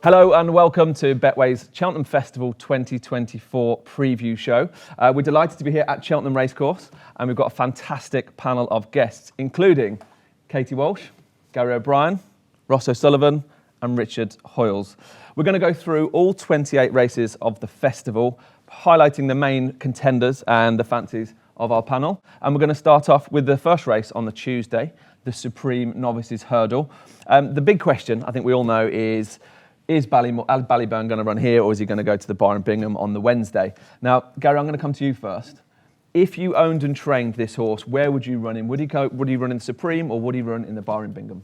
Hello and welcome to Betway's Cheltenham Festival 2024 Preview Show. We're delighted to be here at Cheltenham Racecourse, and we've got a fantastic panel of guests, including Katie Walsh, Gary O'Brien, Ross O'Sullivan and Richard Hoiles. We're going to go through all 28 races of the festival, highlighting the main contenders and the fancies of our panel. And we're going to start off with the first race on the Tuesday, the Supreme Novices Hurdle. The big question, I think we all know, is Ballyburn going to run here, or is he going to go to the bar in Bingham on the Wednesday? Now, Gary, I'm going to come to you first. If you owned and trained this horse, where would you run him? Would he run in the Supreme, or would he run in the bar in Bingham?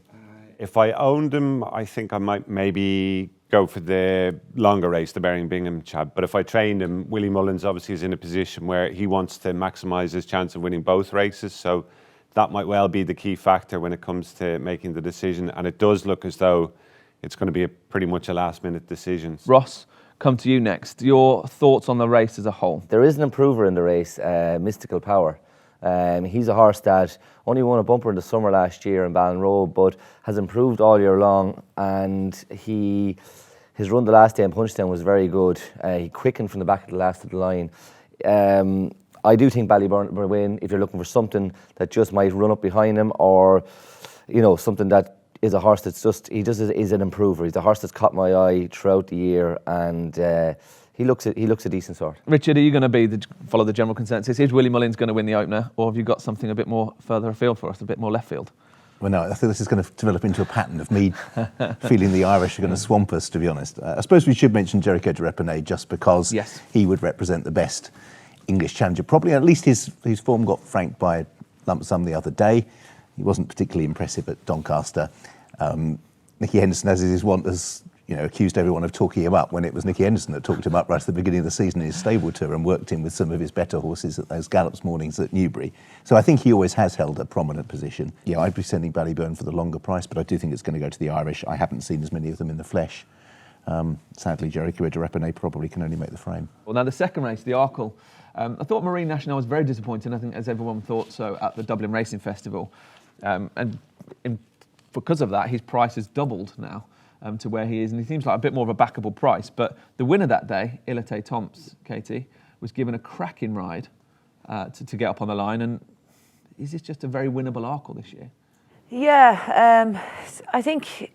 If I owned him, I think I might maybe go for the longer race, the Bury Bingham chap. But if I trained him, Willie Mullins obviously is in a position where he wants to maximise his chance of winning both races. So that might well be the key factor when it comes to making the decision. And it does look as though it's going to be pretty much a last-minute decision. Ross, come to you next. Your thoughts on the race as a whole? There is an improver in the race, Mystical Power. He's a horse that only won a bumper in the summer last year in Ballinrobe, but has improved all year long, and his run the last day in Punchestown was very good. He quickened from the back of the last of the line. I do think Ballyburn will win if you're looking for something that just might run up behind him, or something that is a horse that's is an improver. He's a horse that's caught my eye throughout the year, and he looks a decent sort. Richard, are you going to follow the general consensus? Is Willie Mullins going to win the opener, or have you got something a bit more further afield for us, a bit more left field? Well, no, I think this is going to develop into a pattern of me feeling the Irish are going to swamp us, to be honest. I suppose we should mention Jericho de Repene just because he would represent the best English challenger. Probably, at least his form got franked by a lump sum the other day. He wasn't particularly impressive at Doncaster. Nicky Henderson, as is his wont, has accused everyone of talking him up when it was Nicky Henderson that talked him up right at the beginning of the season in his stable tour and worked him with some of his better horses at those gallops mornings at Newbury. So I think he always has held a prominent position. Yeah, I'd be sending Ballyburn for the longer price, but I do think it's going to go to the Irish. I haven't seen as many of them in the flesh. Sadly, Jericho de Repene probably can only make the frame. Well, now the second race, the Arkle. I thought Marine National was very disappointing, I think, as everyone thought so at the Dublin Racing Festival. Because of that, his price has doubled now to where he is, and he seems like a bit more of a backable price. But the winner that day, Pertemps, Katie, was given a cracking ride to get up on the line. And is this just a very winnable Arkle this year? Yeah, I think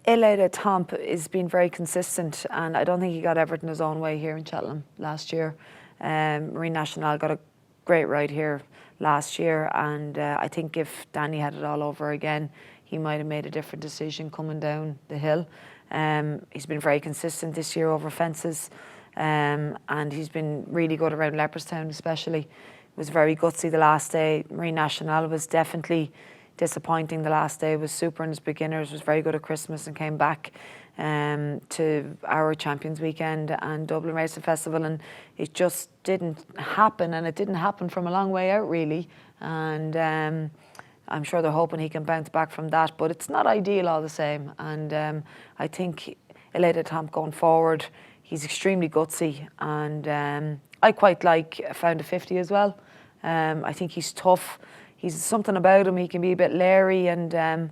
Pertemps has been very consistent, and I don't think he got everything his own way here in Cheltenham last year. Marine National got a great ride here last year, and I think if Danny had it all over again, he might have made a different decision coming down the hill. He's been very consistent this year over fences, and he's been really good around Leopardstown especially. He was very gutsy the last day. Marine National was definitely disappointing the last day. Was super in his beginners, was very good at Christmas and came back to our Champions Weekend and Dublin Racing Festival, and it just didn't happen, and it didn't happen from a long way out really, and I'm sure they're hoping he can bounce back from that, but it's not ideal all the same. And I think Pertemps going forward, he's extremely gutsy, and I quite like Found a 50 as well. I think he's tough. He's something about him. He can be a bit leery, and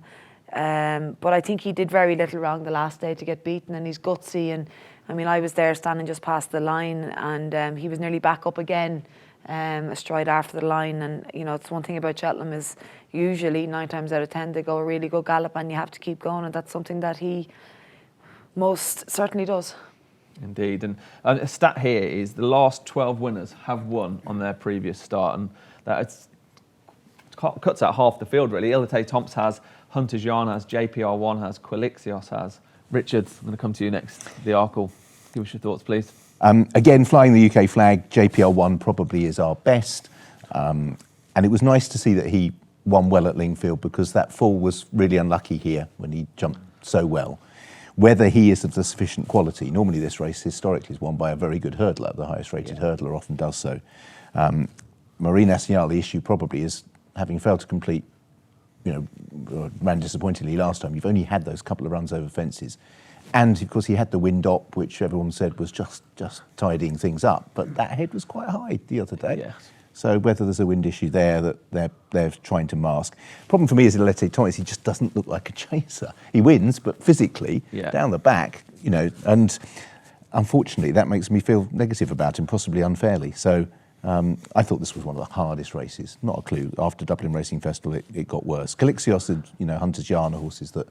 but I think he did very little wrong the last day to get beaten, and he's gutsy. And I mean, I was there standing just past the line, and he was nearly back up again, a stride after the line. And it's one thing about Cheltenham is usually 9 times out of 10 they go a really good gallop, and you have to keep going, and that's something that he most certainly does. Indeed, and a stat here is the last 12 winners have won on their previous start, and that cuts out half the field really. Pertemps has, Hunter Jean has, JPR1 has, Quilixios has. Richard, I'm going to come to you next. The Arkle, give us your thoughts, please. Again, flying the UK flag, JPR1 probably is our best. And it was nice to see that he won well at Lingfield, because that fall was really unlucky here when he jumped so well. Whether he is of the sufficient quality, normally this race historically is won by a very good hurdler. The highest rated hurdler often does so. Marine National, the issue probably is having failed to complete, ran disappointingly last time. You've only had those couple of runs over fences. And of course he had the wind up, which everyone said was just tidying things up. But that head was quite high the other day. Yes. So whether there's a wind issue there that they're trying to mask. Problem for me is Ultima Thomas, he just doesn't look like a chaser. He wins, but physically, down the back, and unfortunately that makes me feel negative about him, possibly unfairly. So I thought this was one of the hardest races. Not a clue. After Dublin Racing Festival, it got worse. Calixios and Hunter's Yarn are horses that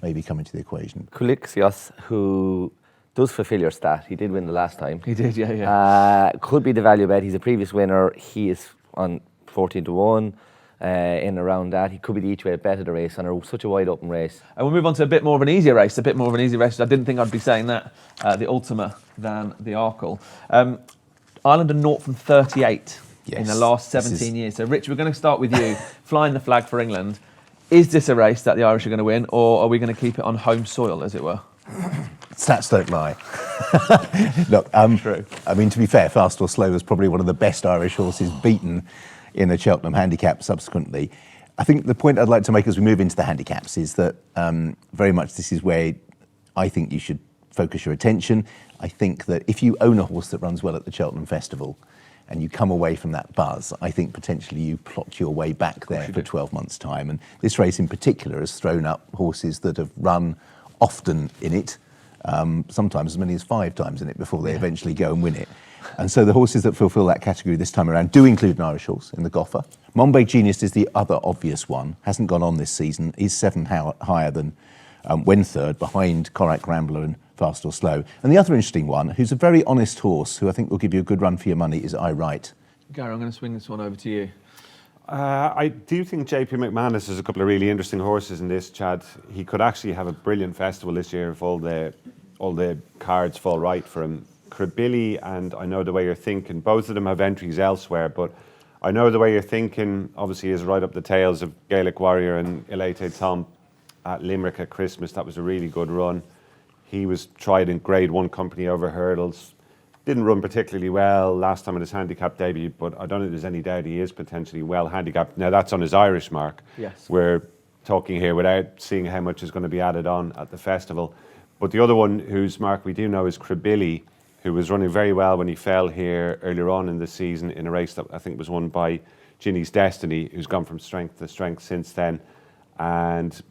maybe come into the equation. Calixios, who does fulfill your stat. He did win the last time. He did, yeah. Could be the value bet. He's a previous winner. He is on 14-1 in around that. He could be the each way bet of the race on such a wide open race. And we'll move on to a bit more of an easier race. I didn't think I'd be saying that, the Ultima than the Arkle. Ireland are 0 from 38 in the last 17 years. So, Rich, we're going to start with you, flying the flag for England. Is this a race that the Irish are going to win, or are we going to keep it on home soil, as it were? Stats don't lie. Look, True. I mean, to be fair, Fast or Slow was probably one of the best Irish horses beaten in a Cheltenham Handicap subsequently. I think the point I'd like to make as we move into the handicaps is that very much this is where I think you should focus your attention. I think that if you own a horse that runs well at the Cheltenham Festival and you come away from that buzz, I think potentially you plot your way back there for 12 months' time. And this race in particular has thrown up horses that have run often in it, sometimes as many as 5 times in it before they eventually go and win it. And so the horses that fulfil that category this time around do include an Irish horse in the Goffer. Monbeg Genius is the other obvious one, hasn't gone on this season, is 7 higher than when third, behind Corac Rambler and Fast or Slow. And the other interesting one, who's a very honest horse, who I think will give you a good run for your money, is I Right. Gary, I'm going to swing this one over to you. I do think JP McManus has a couple of really interesting horses in this, Chad. He could actually have a brilliant festival this year if all the cards fall right for him. Cribilli and I Know the Way You're Thinking, both of them have entries elsewhere, but I Know the Way You're Thinking obviously is right up the tails of Gaelic Warrior and Elate Tom at Limerick at Christmas. That was a really good run. He was tried in Grade 1 company over hurdles. Didn't run particularly well last time at his handicap debut, but I don't think there's any doubt he is potentially well handicapped. Now that's on his Irish mark. Yes. We're talking here without seeing how much is going to be added on at the festival. But the other one whose mark we do know is Cribilli, who was running very well when he fell here earlier on in the season in a race that I think was won by Ginny's Destiny, who's gone from strength to strength since then. And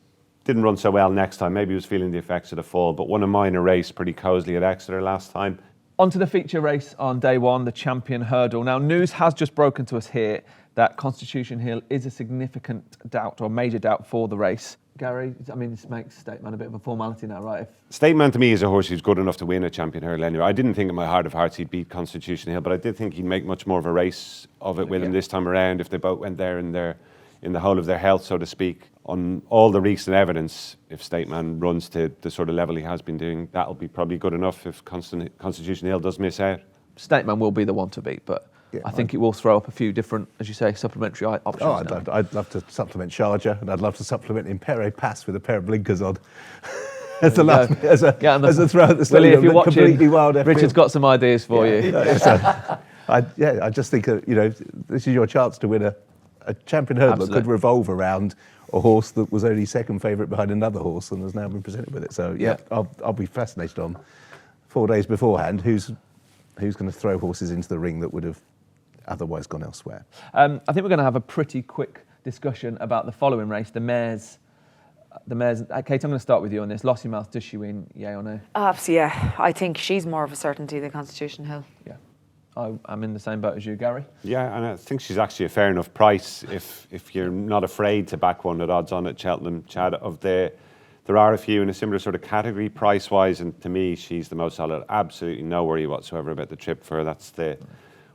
didn't run so well next time. Maybe he was feeling the effects of the fall, but won a minor race pretty cosily at Exeter last time. On to the feature race on day one, the Champion Hurdle. Now, news has just broken to us here that Constitution Hill is a significant doubt or major doubt for the race. Gary, I mean, this makes Stateman a bit of a formality now, right? Stateman to me is a horse who's good enough to win a Champion Hurdle anyway. I didn't think in my heart of hearts he'd beat Constitution Hill, but I did think he'd make much more of a race of it with him this time around if they both went there in the whole of their health, so to speak. On all the recent evidence, if Stateman runs to the sort of level he has been doing, that'll be probably good enough if Constitution Hill does miss out. Stateman will be the one to beat, but I think it will throw up a few different, as you say, supplementary options. I'd love to supplement Sharjah, and I'd love to supplement Impere Pass with a pair of blinkers on. as a throw at the stadium. Willie, if you're watching, wild Richard's got some ideas for you. I just think this is your chance to win a Champion Hurdle that could revolve around a horse that was only second favourite behind another horse and has now been presented with it. So I'll be fascinated on 4 days beforehand who's going to throw horses into the ring that would have otherwise gone elsewhere. I think we're going to have a pretty quick discussion about the following race, the mares. Kate, I'm going to start with you on this. Lossiemouth, does she win, yay or no? Absolutely, yeah. I think she's more of a certainty than Constitution Hill. Yeah. I'm in the same boat as you, Gary. Yeah, and I think she's actually a fair enough price if you're not afraid to back one at odds on at Cheltenham, Chad. There are a few in a similar sort of category price-wise, and to me, she's the most solid. Absolutely no worry whatsoever about the trip for her. That's the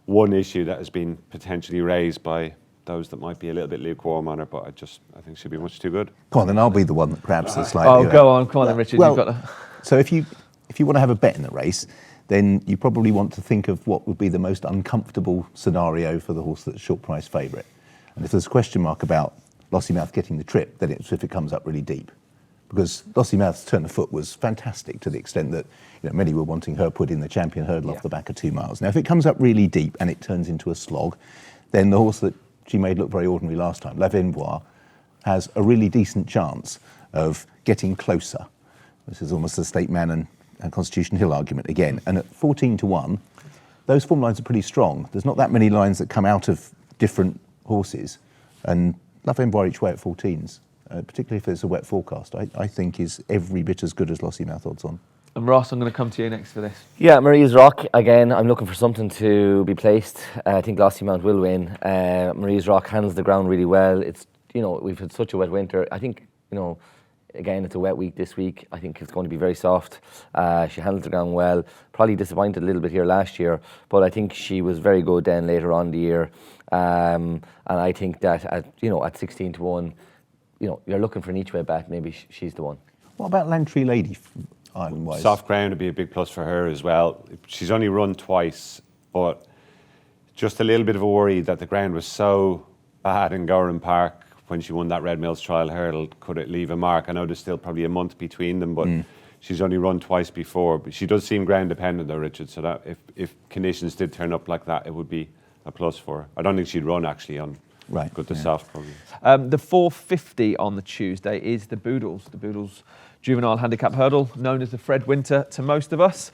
one issue that has been potentially raised by those that might be a little bit lukewarm on her, but I think she'd be much too good. Come on, then I'll be the one that grabs the slightly. Go on then, Richard. Well, you've got to... So if you want to have a bet in the race, then you probably want to think of what would be the most uncomfortable scenario for the horse that's short price favourite. And if there's a question mark about Lossiemouth getting the trip, then it's if it comes up really deep. Because Lossiemouth's turn of foot was fantastic to the extent that many were wanting her put in the Champion Hurdle off the back of 2 miles. Now, if it comes up really deep and it turns into a slog, then the horse that she made look very ordinary last time, La Venbois, has a really decent chance of getting closer. This is almost the Stateman and Constitution Hill argument again. And at 14-1, those form lines are pretty strong. There's not that many lines that come out of different horses, and Love Envoy each way at 14s, particularly if it's a wet forecast, I think is every bit as good as Lossy Mouth odds on. And Ross, I'm going to come to you next for this. Yeah, Marie's Rock, again, I'm looking for something to be placed. I think Lossy Mount will win. Marie's Rock handles the ground really well. It's, we've had such a wet winter. I think, again, it's a wet week this week. I think it's going to be very soft. She handled the ground well. Probably disappointed a little bit here last year, but I think she was very good then later on in the year. And I think that at 16-1, you're looking for an each way bet. Maybe she's the one. What about Lantry Lady, Island-wise? Soft ground would be a big plus for her as well. She's only run twice, but just a little bit of a worry that the ground was so bad in Gowran Park when she won that Red Mills Trial Hurdle. Could it leave a mark? I know there's still probably a month between them, but she's only run twice before. But she does seem ground dependent though, Richard, so that if conditions did turn up like that, it would be a plus for her. I don't think she'd run actually on good to soft probably. The 450 on the Tuesday is the Boodles. The Boodles Juvenile Handicap Hurdle, known as the Fred Winter to most of us.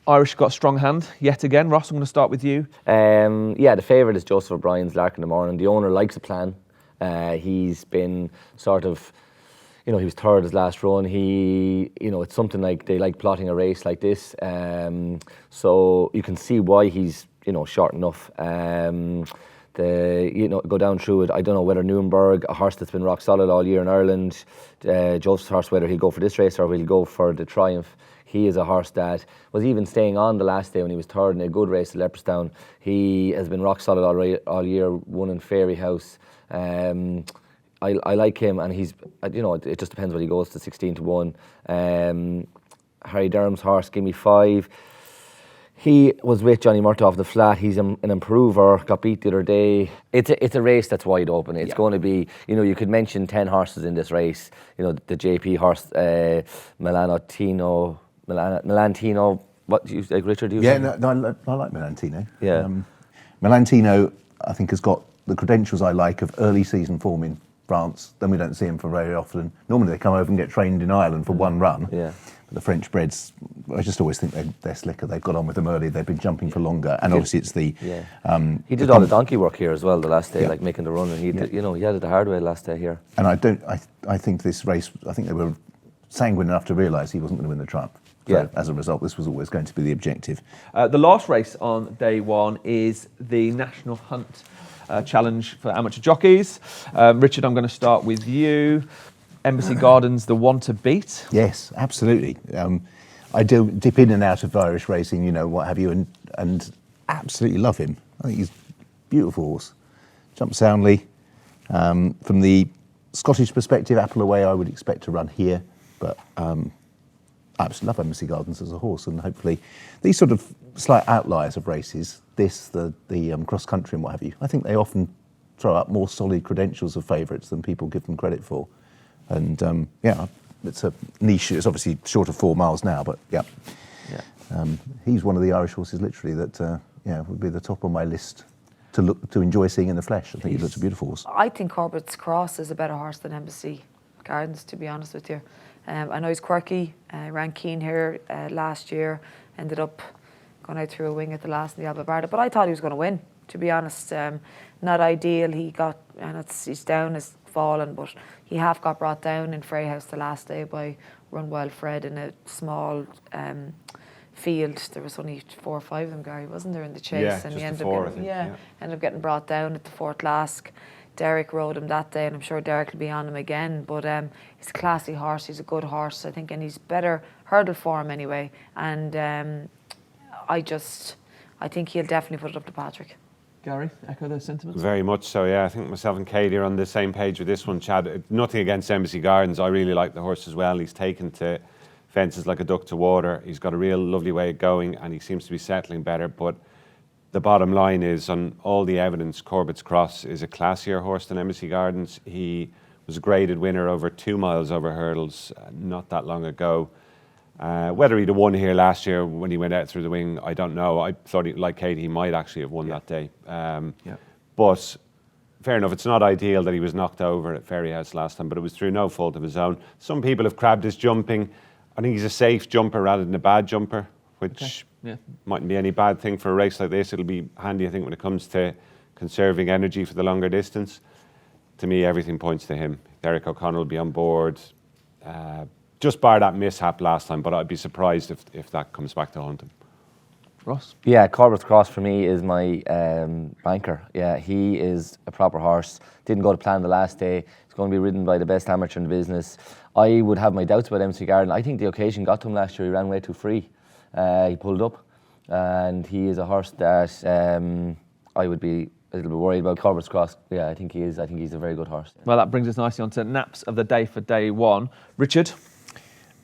Irish got a strong hand yet again. Ross, I'm going to start with you. The favourite is Joseph O'Brien's Lark in the Morning. The owner likes a plan. He's been sort of, he was third his last run. It's something like they like plotting a race like this. So you can see why he's, short enough. Go down through it. I don't know whether Nuremberg, a horse that's been rock solid all year in Ireland, Joseph's horse, whether he'll go for this race or he'll go for the Triumph. He is a horse that was even staying on the last day when he was third in a good race at Leopardstown. He has been rock solid all year, won in Fairy House. I like him, and he's, it just depends when he goes to 16-1. Harry Durham's horse, Gimme 5. He was with Johnny Murtaugh the flat. He's an improver, got beat the other day. It's a race that's wide open. It's going to be, you could mention 10 horses in this race. The JP horse, Melantino. What do you like, Richard? I like Melantino. Yeah. Melantino, I think, has got the credentials I like of early season form in France. Then we don't see him for very often. Normally they come over and get trained in Ireland for one run. Yeah. But the French breds, I just always think they're slicker. They've got on with them early. They've been jumping for longer, and obviously it's the. Yeah. He did all the donkey work here as well the last day, like making the run, and he did, he had it the hard way last day here. And I think this race, I think they were sanguine enough to realise he wasn't going to win the Triumph. So as a result, this was always going to be the objective. The last race on day one is the National Hunt Challenge for amateur jockeys. Richard, I'm going to start with you. Embassy Gardens, the one to beat. Yes, absolutely. I do dip in and out of Irish racing, what have you, and absolutely love him. I think he's a beautiful horse. Jumps soundly. From the Scottish perspective, Apple Away, I would expect to run here, but I absolutely love Embassy Gardens as a horse, and hopefully these sort of slight outliers of races, the cross country and what have you, I think they often throw up more solid credentials of favourites than people give them credit for. And it's a niche. It's obviously short of 4 miles now, but he's one of the Irish horses, literally, that would be the top on my list to enjoy seeing in the flesh. I think he looks a beautiful horse. I think Corbett's Cross is a better horse than Embassy Gardens, to be honest with you. I know he's quirky. Ran keen here last year. Ended up going out through a wing at the last in the Alba Barda, but I thought he was going to win. To be honest, not ideal. He's down, has fallen, but he got brought down in Frey House the last day by Run Wild Fred in a small field. There was only 4 or 5 of them, Gary, wasn't there, in the chase? Yeah, and just he ended the 4, up getting, I think. ended up getting brought down at the Fort Lask. Derek rode him that day, and I'm sure Derek will be on him again. But he's a classy horse. He's a good horse, I think, and he's better hurdle form anyway. And I think he'll definitely put it up to Patrick. Gary, echo those sentiments? Very much so, yeah. I think myself and Katie are on the same page with this one, Chad. Nothing against Embassy Gardens. I really like the horse as well. He's taken to fences like a duck to water. He's got a real lovely way of going, and he seems to be settling better. But the bottom line is, on all the evidence, Corbett's Cross is a classier horse than Embassy Gardens. He was a graded winner over 2 miles over hurdles not that long ago. Whether he'd have won here last year when he went out through the wing, I don't know. I thought, like Katie, he might actually have won that day. But fair enough, it's not ideal that he was knocked over at Ferry House last time, but it was through no fault of his own. Some people have crabbed his jumping. I think he's a safe jumper rather than a bad jumper. which mightn't be any bad thing for a race like this. It'll be handy, I think, when it comes to conserving energy for the longer distance. To me, everything points to him. Derek O'Connell will be on board. Just bar that mishap last time, but I'd be surprised if that comes back to haunt him. Ross? Yeah, Corbett's Cross for me is my banker. Yeah, he is a proper horse. Didn't go to plan the last day. He's going to be ridden by the best amateur in the business. I would have my doubts about MC Garden. I think the occasion got to him last year. He ran way too free. He pulled up, and he is a horse that I would be a little bit worried about. Corbett's Cross, yeah, I think he is. I think he's a very good horse. Well, that brings us nicely on to naps of the day for day one. Richard?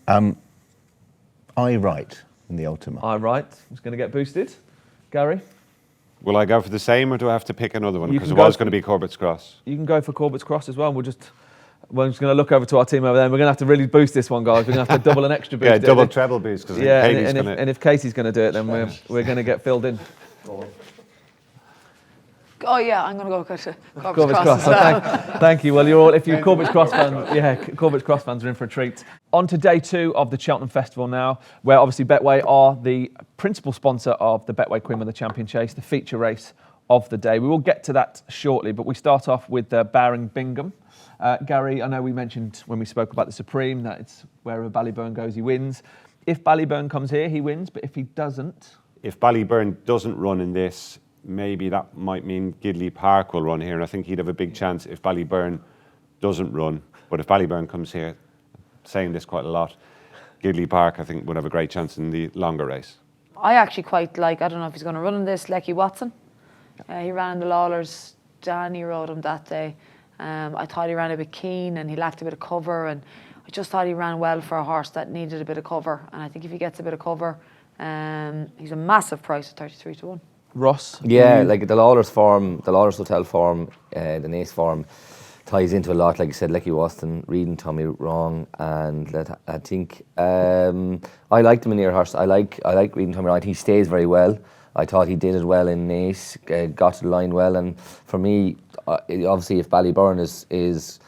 I write in the Ultima. I write. Who's going to get boosted? Gary? Will I go for the same, or do I have to pick another one? You Because can it go was for- going to be Corbett's Cross. You can go for Corbett's Cross as well. We're just going to look over to our team over there. And we're going to have to really boost this one, guys. We're going to have to double an extra boost. Yeah, double treble boost. Because Yeah, Katie's and going to. if Katie's going to do it, then we're going to get filled in. Oh yeah, I'm going to go to Corbett's Cross. Thank you. Well, you're all, if you're Corbett's Cross fans, Corbett's Cross fans are in for a treat. On to day two of the Cheltenham Festival now, where obviously Betway are the principal sponsor of the Betway Queen of the Champion Chase, the feature race of the day. We will get to that shortly, but we start off with Barring Bingham. Gary, I know we mentioned when we spoke about the Supreme that it's wherever Ballyburn goes, he wins. If Ballyburn comes here, he wins, but if he doesn't... If Ballyburn doesn't run in this, maybe that might mean Gidley Park will run here, and I think he'd have a big chance if Ballyburn doesn't run. But if Ballyburn comes here, saying this quite a lot, Gidley Park, I think, would have a great chance in the longer race. I actually quite like, I don't know if he's going to run in this, Lecky Watson. He ran in the Lawlers. Danny rode him that day. I thought he ran a bit keen and he lacked a bit of cover, and I just thought he ran well for a horse that needed a bit of cover. And I think if he gets a bit of cover, he's a massive price at 33 to 1. Ross? Yeah, like the Lawlers form, the Lawlers Hotel form, the Nace form ties into a lot. Like you said, Lecky Waston, reading Tommy wrong, and I think I like the Muir horse. I like reading Tommy wrong. I think he stays very well. I thought he did it well in Nace, got to the line well, and for me, obviously, if Ballyburn is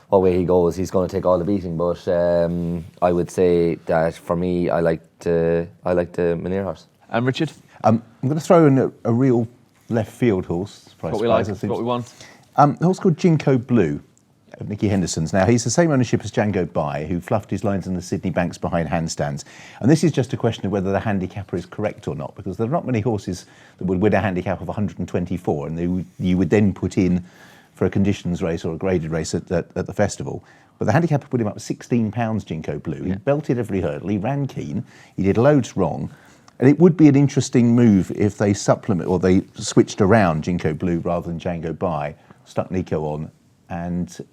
what way he goes, he's going to take all the beating. But I would say that for me, I like the Muir horse. And Richard? I'm going to throw in a real left field horse. Surprise, What we like, surprise, I what we want. A horse called Jinko Blue of Nicky Henderson's. Now, he's the same ownership as Django Bai, who fluffed his lines in the Sydney Banks behind handstands. And this is just a question of whether the handicapper is correct or not, because there are not many horses that would win a handicap of 124, and you would then put in for a conditions race or a graded race at the festival. But the handicapper put him up £16, Jinko Blue. He belted every hurdle, he ran keen, he did loads wrong. And it would be an interesting move if they supplement or they switched around Jinko Blue rather than Django Bai, stuck Nico on, and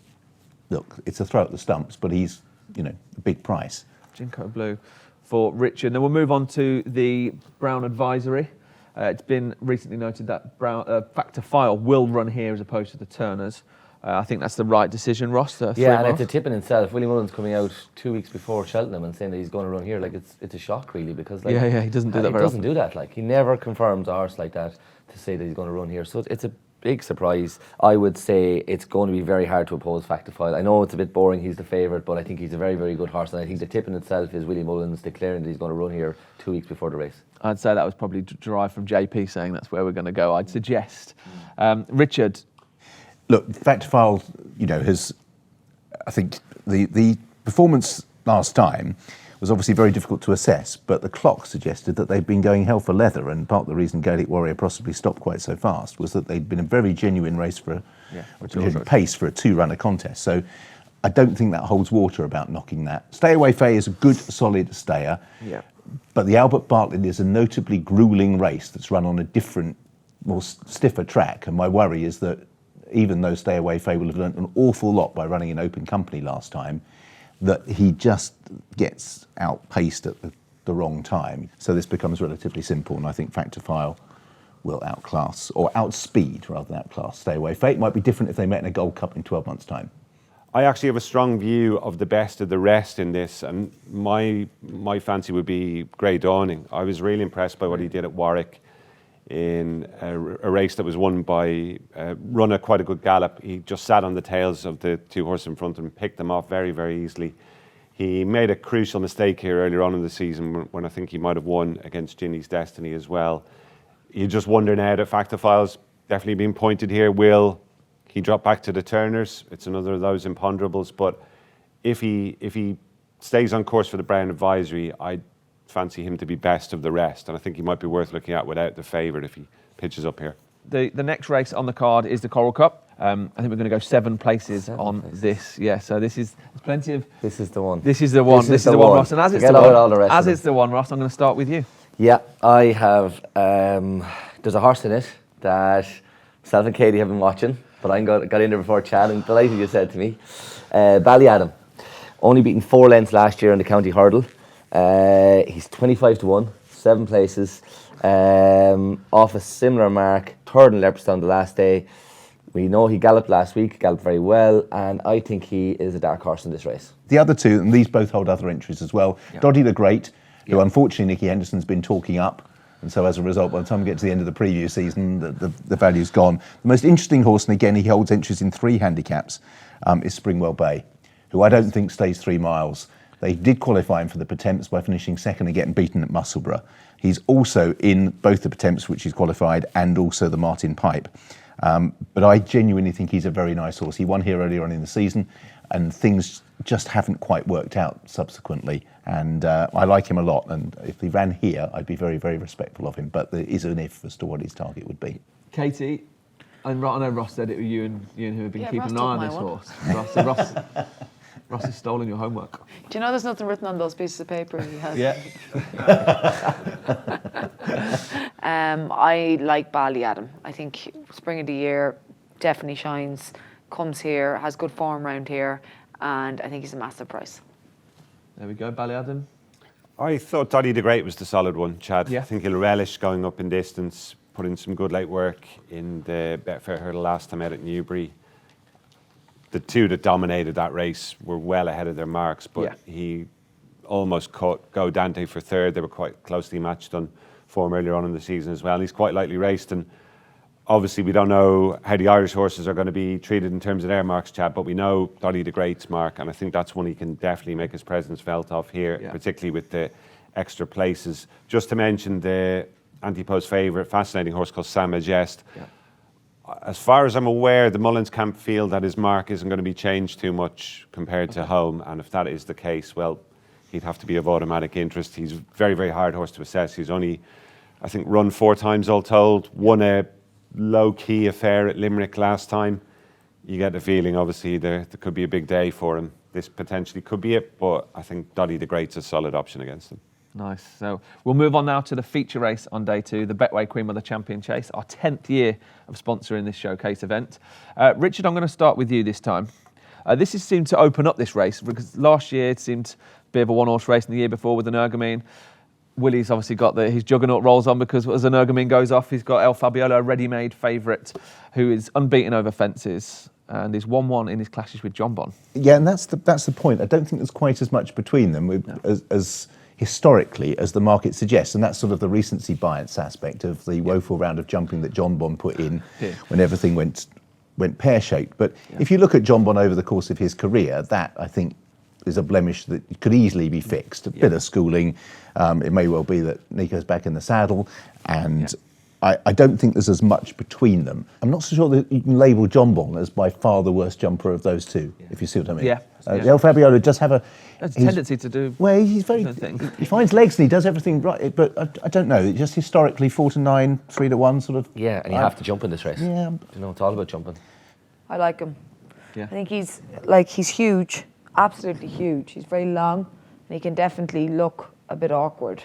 look, it's a throw at the stumps, but he's, a big price. Jinko Blue for Richard. Then we'll move on to the Brown Advisory. It's been recently noted that Factor File will run here as opposed to the Turners. I think that's the right decision, Ross. Yeah, and it's a tip in itself. Willie Mullins coming out 2 weeks before Cheltenham and saying that he's going to run here, like it's a shock really, because like he doesn't do that very often. He doesn't do that. Like he never confirms a horse like that to say that he's going to run here. So it's a big surprise. I would say it's going to be very hard to oppose Factor File. I know it's a bit boring. He's the favourite, but I think he's a very, very good horse, and I think the tip in itself is Willie Mullins declaring that he's going to run here 2 wees before the race. I'd say that was probably derived from JP saying that's where we're going to go. I'd suggest. Richard. Look, Factor File, has, I think, the performance last time was obviously very difficult to assess, but the clock suggested that they'd been going hell for leather, and part of the reason Gaelic Warrior possibly stopped quite so fast was that they'd been a very genuine race pace for a two-runner contest. So I don't think that holds water about knocking that. Stay Away Faye is a good, solid stayer, but the Albert Bartlett is a notably gruelling race that's run on a different, more stiffer track, and my worry is that even though Stay Away Faye will have learnt an awful lot by running in open company last time, that he just gets outpaced at the wrong time. So this becomes relatively simple, and I think Factor File will outclass, or outspeed rather than outclass, Stay Away Faye. It might be different if they met in a Gold Cup in 12 months' time. I actually have a strong view of the best of the rest in this, and my fancy would be Grey Dawning. I was really impressed by what he did at Warwick in a race that was won by Runner, quite a good gallop. He just sat on the tails of the two horses in front of him, picked them off very, very easily. He made a crucial mistake here earlier on in the season when I think he might have won against Ginny's Destiny as well. You just wonder now that Factophile's definitely being pointed here. Will he drop back to the Turners? It's another of those imponderables. But if he stays on course for the Brown Advisory, I fancy him to be best of the rest. And I think he might be worth looking at without the favourite if he pitches up here. The next race on the card is the Coral Cup. I think we're going to go 7 places this. Yeah, so there's plenty of... This is the one. This is the one, Ross. And as it's the one, Ross, I'm going to start with you. Yeah, I have... there's a horse in it that myself and Katie have been watching, but I got in there before Chad, and delighted you said to me. Ballyadam. Only beaten 4 lengths last year in the county hurdle. He's 25 to 1, 7 places. Off a similar mark, 3rd in Leopardstown the last day. We know he galloped last week, galloped very well, and I think he is a dark horse in this race. The other two, and these both hold other entries as well, Doddy the Great, who unfortunately Nicky Henderson's been talking up, and so as a result, by the time we get to the end of the preview season, the value's gone. The most interesting horse, and again he holds entries in 3 handicaps, is Springwell Bay, who I don't think stays 3 miles. They did qualify him for the Pertemps by finishing 2nd and getting beaten at Musselburgh. He's also in both the Pertemps, which he's qualified, and also the Martin Pipe. But I genuinely think he's a very nice horse. He won here earlier on in the season, and things just haven't quite worked out subsequently. And I like him a lot. And if he ran here, I'd be very, very respectful of him. But there is an if as to what his target would be. Katie, I know Ross said it was you and who have been keeping Ross an eye on took this my horse. Ross has stolen your homework. Do you know there's nothing written on those pieces of paper he has? Yeah. I like Ballyadam. I think spring of the year definitely shines, comes here, has good form around here, and I think he's a massive price. There we go, Ballyadam. I thought Doddy the Great was the solid one, Chad. Yeah. I think he'll relish going up in distance, put in some good late work in the Betfair hurdle last time out at Newbury. The 2 that dominated that race were well ahead of their marks, but he almost caught Go Dante for 3rd. They were quite closely matched on form earlier on in the season as well. And he's quite lightly raced, and obviously we don't know how the Irish horses are going to be treated in terms of their marks, Chad, but we know Doddy the Great's mark, and I think that's one he can definitely make his presence felt off here, particularly with the extra places. Just to mention the anti-post favourite, fascinating horse called Saint Majest. As far as I'm aware, the Mullins camp feel that his mark isn't going to be changed too much compared to home, and if that is the case, well, he'd have to be of automatic interest. He's a very, very hard horse to assess. He's only, I think, run 4 times all told, won a low-key affair at Limerick last time. You get the feeling, obviously, there could be a big day for him. This potentially could be it, but I think Doddy the Great's a solid option against him. Nice. So we'll move on now to the feature race on day 2, the Betway Queen Mother Champion Chase, our 10th year of sponsoring this showcase event. Richard, I'm going to start with you this time. This has seemed to open up this race because last year it seemed a bit of a one-horse race, and the year before with the Energumene. Willie's obviously got his juggernaut rolls on because as Energumene goes off, he's got El Fabiolo, a ready-made favourite, who is unbeaten over fences and is 1-1 in his clashes with John Bon. Yeah, and that's the point. I don't think there's quite as much between them as historically as the market suggests, and that's sort of the recency bias aspect of the woeful round of jumping that John Bon put in when everything went pear-shaped. But if you look at John Bon over the course of his career, that I think is a blemish that could easily be fixed. A bit of schooling. It may well be that Nico's back in the saddle, and I don't think there's as much between them. I'm not so sure that you can label John Bon as by far the worst jumper of those two, if you see what I mean. El Fabiolo does have a tendency to do. Well, he's very. He finds legs and he does everything right, but I don't know. Just historically, 4-9, 3-1, sort of. Yeah, and you have to jump in this race. Yeah, you know, it's all about jumping. I like him. Yeah. I think he's huge, absolutely huge. He's very long, and he can definitely look a bit awkward.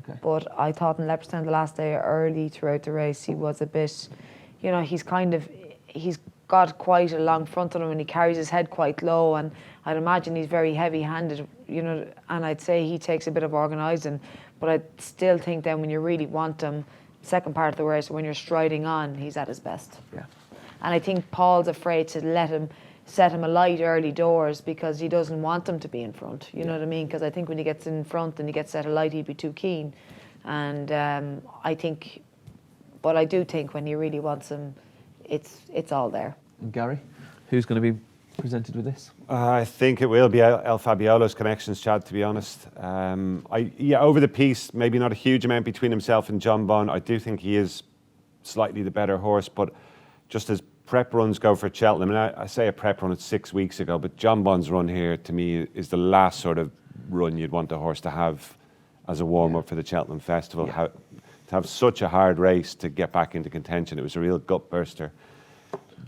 Okay. But I thought in Leopardstown the last day, early throughout the race, he was a bit, he's got quite a long front on him and he carries his head quite low, and I'd imagine he's very heavy-handed, and I'd say he takes a bit of organising, but I still think then when you really want him, second part of the race, when you're striding on, he's at his best. Yeah. And I think Paul's afraid to set him alight early doors because he doesn't want him to be in front. You know what I mean? Because I think when he gets in front and he gets set alight, he'd be too keen. And I do think when he really wants him, it's all there. And Gary, who's going to be presented with this? I think it will be El Fabiolo's connections, Chad, to be honest. Over the piece, maybe not a huge amount between himself and John Bond. I do think he is slightly the better horse, but just as prep runs go for Cheltenham, and I say a prep run, it's 6 weeks ago, but John Bond's run here, to me, is the last sort of run you'd want a horse to have as a warm-up for the Cheltenham Festival. To have such a hard race to get back into contention, it was a real gut-burster.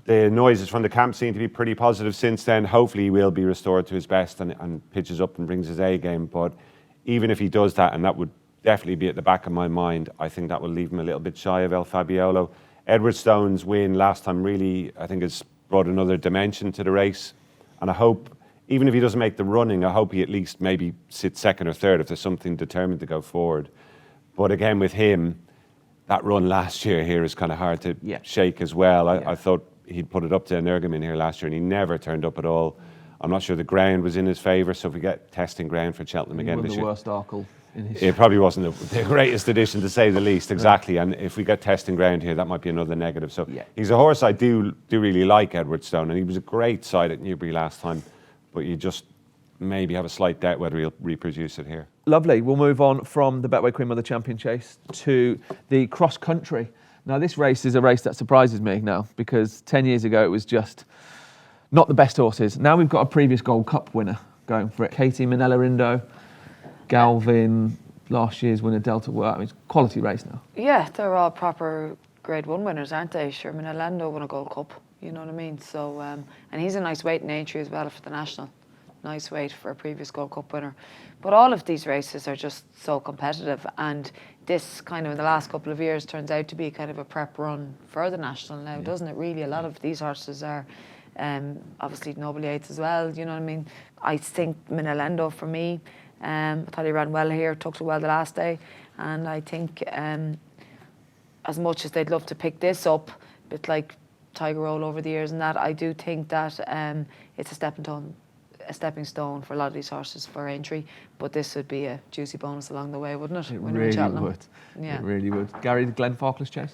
The noises from the camp seem to be pretty positive since then. Hopefully he will be restored to his best and pitches up and brings his A game. But even if he does that, and that would definitely be at the back of my mind, I think that will leave him a little bit shy of El Fabiolo. Edward Stone's win last time really, I think, has brought another dimension to the race. And I hope, even if he doesn't make the running, I hope he at least maybe sits second or third if there's something determined to go forward. But again, with him, that run last year here is kind of hard to shake as well. I thought he'd put it up to Energum in here last year and he never turned up at all. I'm not sure the ground was in his favour, so if we get testing ground for Cheltenham again this year. The worst Arkle in history. It probably wasn't the greatest addition, to say the least, exactly. And if we get testing ground here, that might be another negative. So he's a horse I do really like, Edward Stone, and he was a great side at Newbury last time, but you just maybe have a slight doubt whether he'll reproduce it here. Lovely. We'll move on from the Betway Queen Mother Champion Chase to the cross country. Now, this race is a race that surprises me now, because 10 years ago it was just not the best horses. Now we've got a previous Gold Cup winner going for it. Katie Minella-Rindo, Galvin, last year's winner Delta Work. I mean, it's a quality race now. Yeah, they're all proper Grade 1 winners, aren't they? Sure, Minella-Rindo won a Gold Cup, you know what I mean? So, and he's a nice weight in entry as well for the National. Nice weight for a previous Gold Cup winner. But all of these races are just so competitive, and this kind of in the last couple of years turns out to be kind of a prep run for the National now, doesn't it really? A lot of these horses are obviously Noble Yates as well, you know what I mean? I think Minella-Rindo for me, I thought he ran well here, took it well the last day, and I think as much as they'd love to pick this up, a bit like Tiger Roll over the years and that, I do think that it's a stepping stone for a lot of these horses for entry, but this would be a juicy bonus along the way, wouldn't it? It really would. Yeah. It really would. Gary, the Glenfarclas Chase?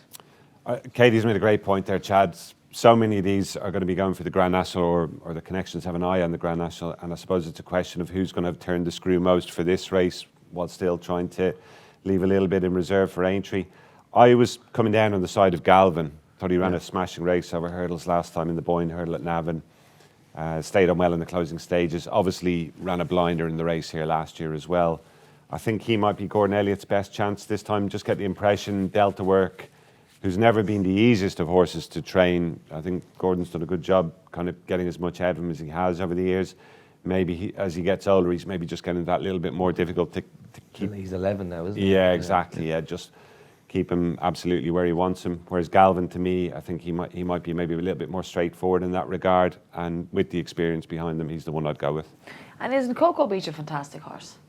Katie's made a great point there, Chad. So many of these are going to be going for the Grand National, or the connections have an eye on the Grand National, and I suppose it's a question of who's going to have turned the screw most for this race while still trying to leave a little bit in reserve for entry. I was coming down on the side of Galvin. Thought he ran a smashing race over hurdles last time in the Boyne hurdle at Navan. Stayed on well in the closing stages. Obviously ran a blinder in the race here last year as well. I think he might be Gordon Elliott's best chance this time. Just get the impression Delta Work, who's never been the easiest of horses to train. I think Gordon's done a good job kind of getting as much out of him as he has over the years. Maybe as he gets older, he's maybe just getting that little bit more difficult to keep. He's 11 now, isn't he? Yeah, exactly. Yeah, just keep him absolutely where he wants him. Whereas Galvin, to me, I think he might be maybe a little bit more straightforward in that regard. And with the experience behind him, he's the one I'd go with. And isn't Cocoa Beach a fantastic horse?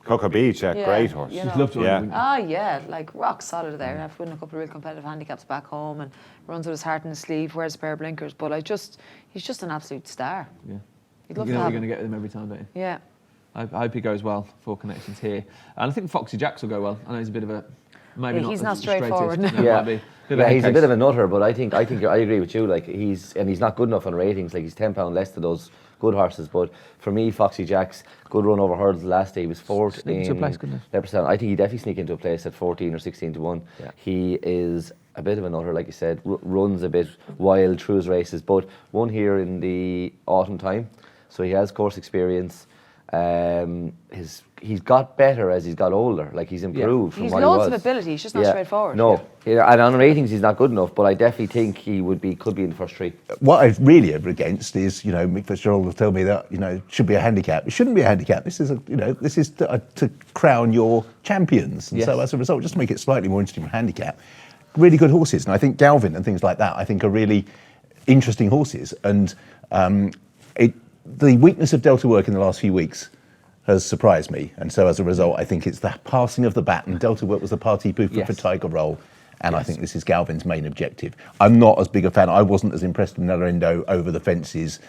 Cocoa Beach, great horse. You know. She'd love to run. Yeah, like rock solid there. I've won a couple of real competitive handicaps back home and runs with his heart in his sleeve, wears a pair of blinkers. But he's just an absolute star. Yeah. You'd love you know to have you're going to get him every time, don't you? Yeah. I hope he goes well for connections here. And I think Foxy Jacks will go well. I know he's a bit of a... Maybe he's not the straightforward. He's a bit of a nutter, but I agree with you. Like he's not good enough on ratings. Like he's £10 less to those good horses. But for me, Foxy Jacks, good run over hurdles last day. He was fourth Sneak into a place, couldn't he? I think he definitely sneak into a place at 14 or 16 to 1. Yeah. He is a bit of a nutter, like you said. Runs a bit wild through his races, but won here in the autumn time, so he has course experience. He's got better as he's got older. Like he's improved from what he was. He's loads of ability. He's just not straightforward. No, and on ratings he's not good enough. But I definitely think he could be in the first three. What I'm really over against is, Mick Fitzgerald will tell me that it should be a handicap. It shouldn't be a handicap. This is to crown your champions, and so as a result, just to make it slightly more interesting for handicap. Really good horses, and I think Galvin and things like that I think are really interesting horses, and the weakness of Delta Work in the last few weeks has surprised me, and so as a result I think it's the passing of the baton. Delta Work was the party pooper for Tiger Roll, and I think this is Galvin's main objective. I'm not as big a fan. I wasn't as impressed with Minella-Rindo over the fences,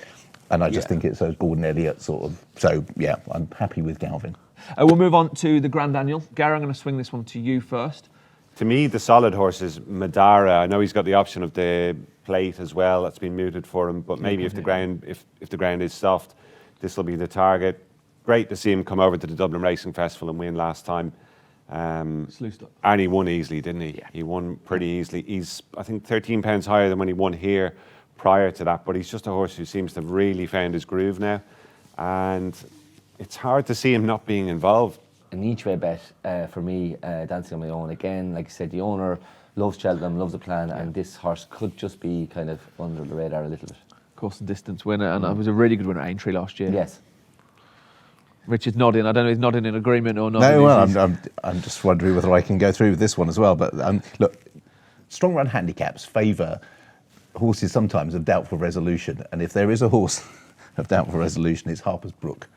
and I just think it's a Gordon Elliott sort of. So yeah, I'm happy with Galvin. We'll move on to the Grand Annual. Gary, I'm going to swing this one to you first. To me, the solid horse is Madara. I know he's got the option of the plate as well. That's been mooted for him. But maybe if the ground is soft, this will be the target. Great to see him come over to the Dublin Racing Festival and win last time. And he won easily, didn't he? Yeah. He won pretty easily. He's, I think, £13 higher than when he won here prior to that. But he's just a horse who seems to have really found his groove now. And it's hard to see him not being involved. An each way bet for me, dancing on my own. Again, like you said, the owner loves Cheltenham, loves the plan, and this horse could just be kind of under the radar a little bit. Course and distance winner, and it was a really good winner at Aintree last year. Yes. Richard's nodding. I don't know if he's nodding in agreement or not. No, well, I'm just wondering whether I can go through with this one as well. But look, strong run handicaps favour horses sometimes of doubtful resolution, and if there is a horse of doubtful resolution, it's Harper's Brook.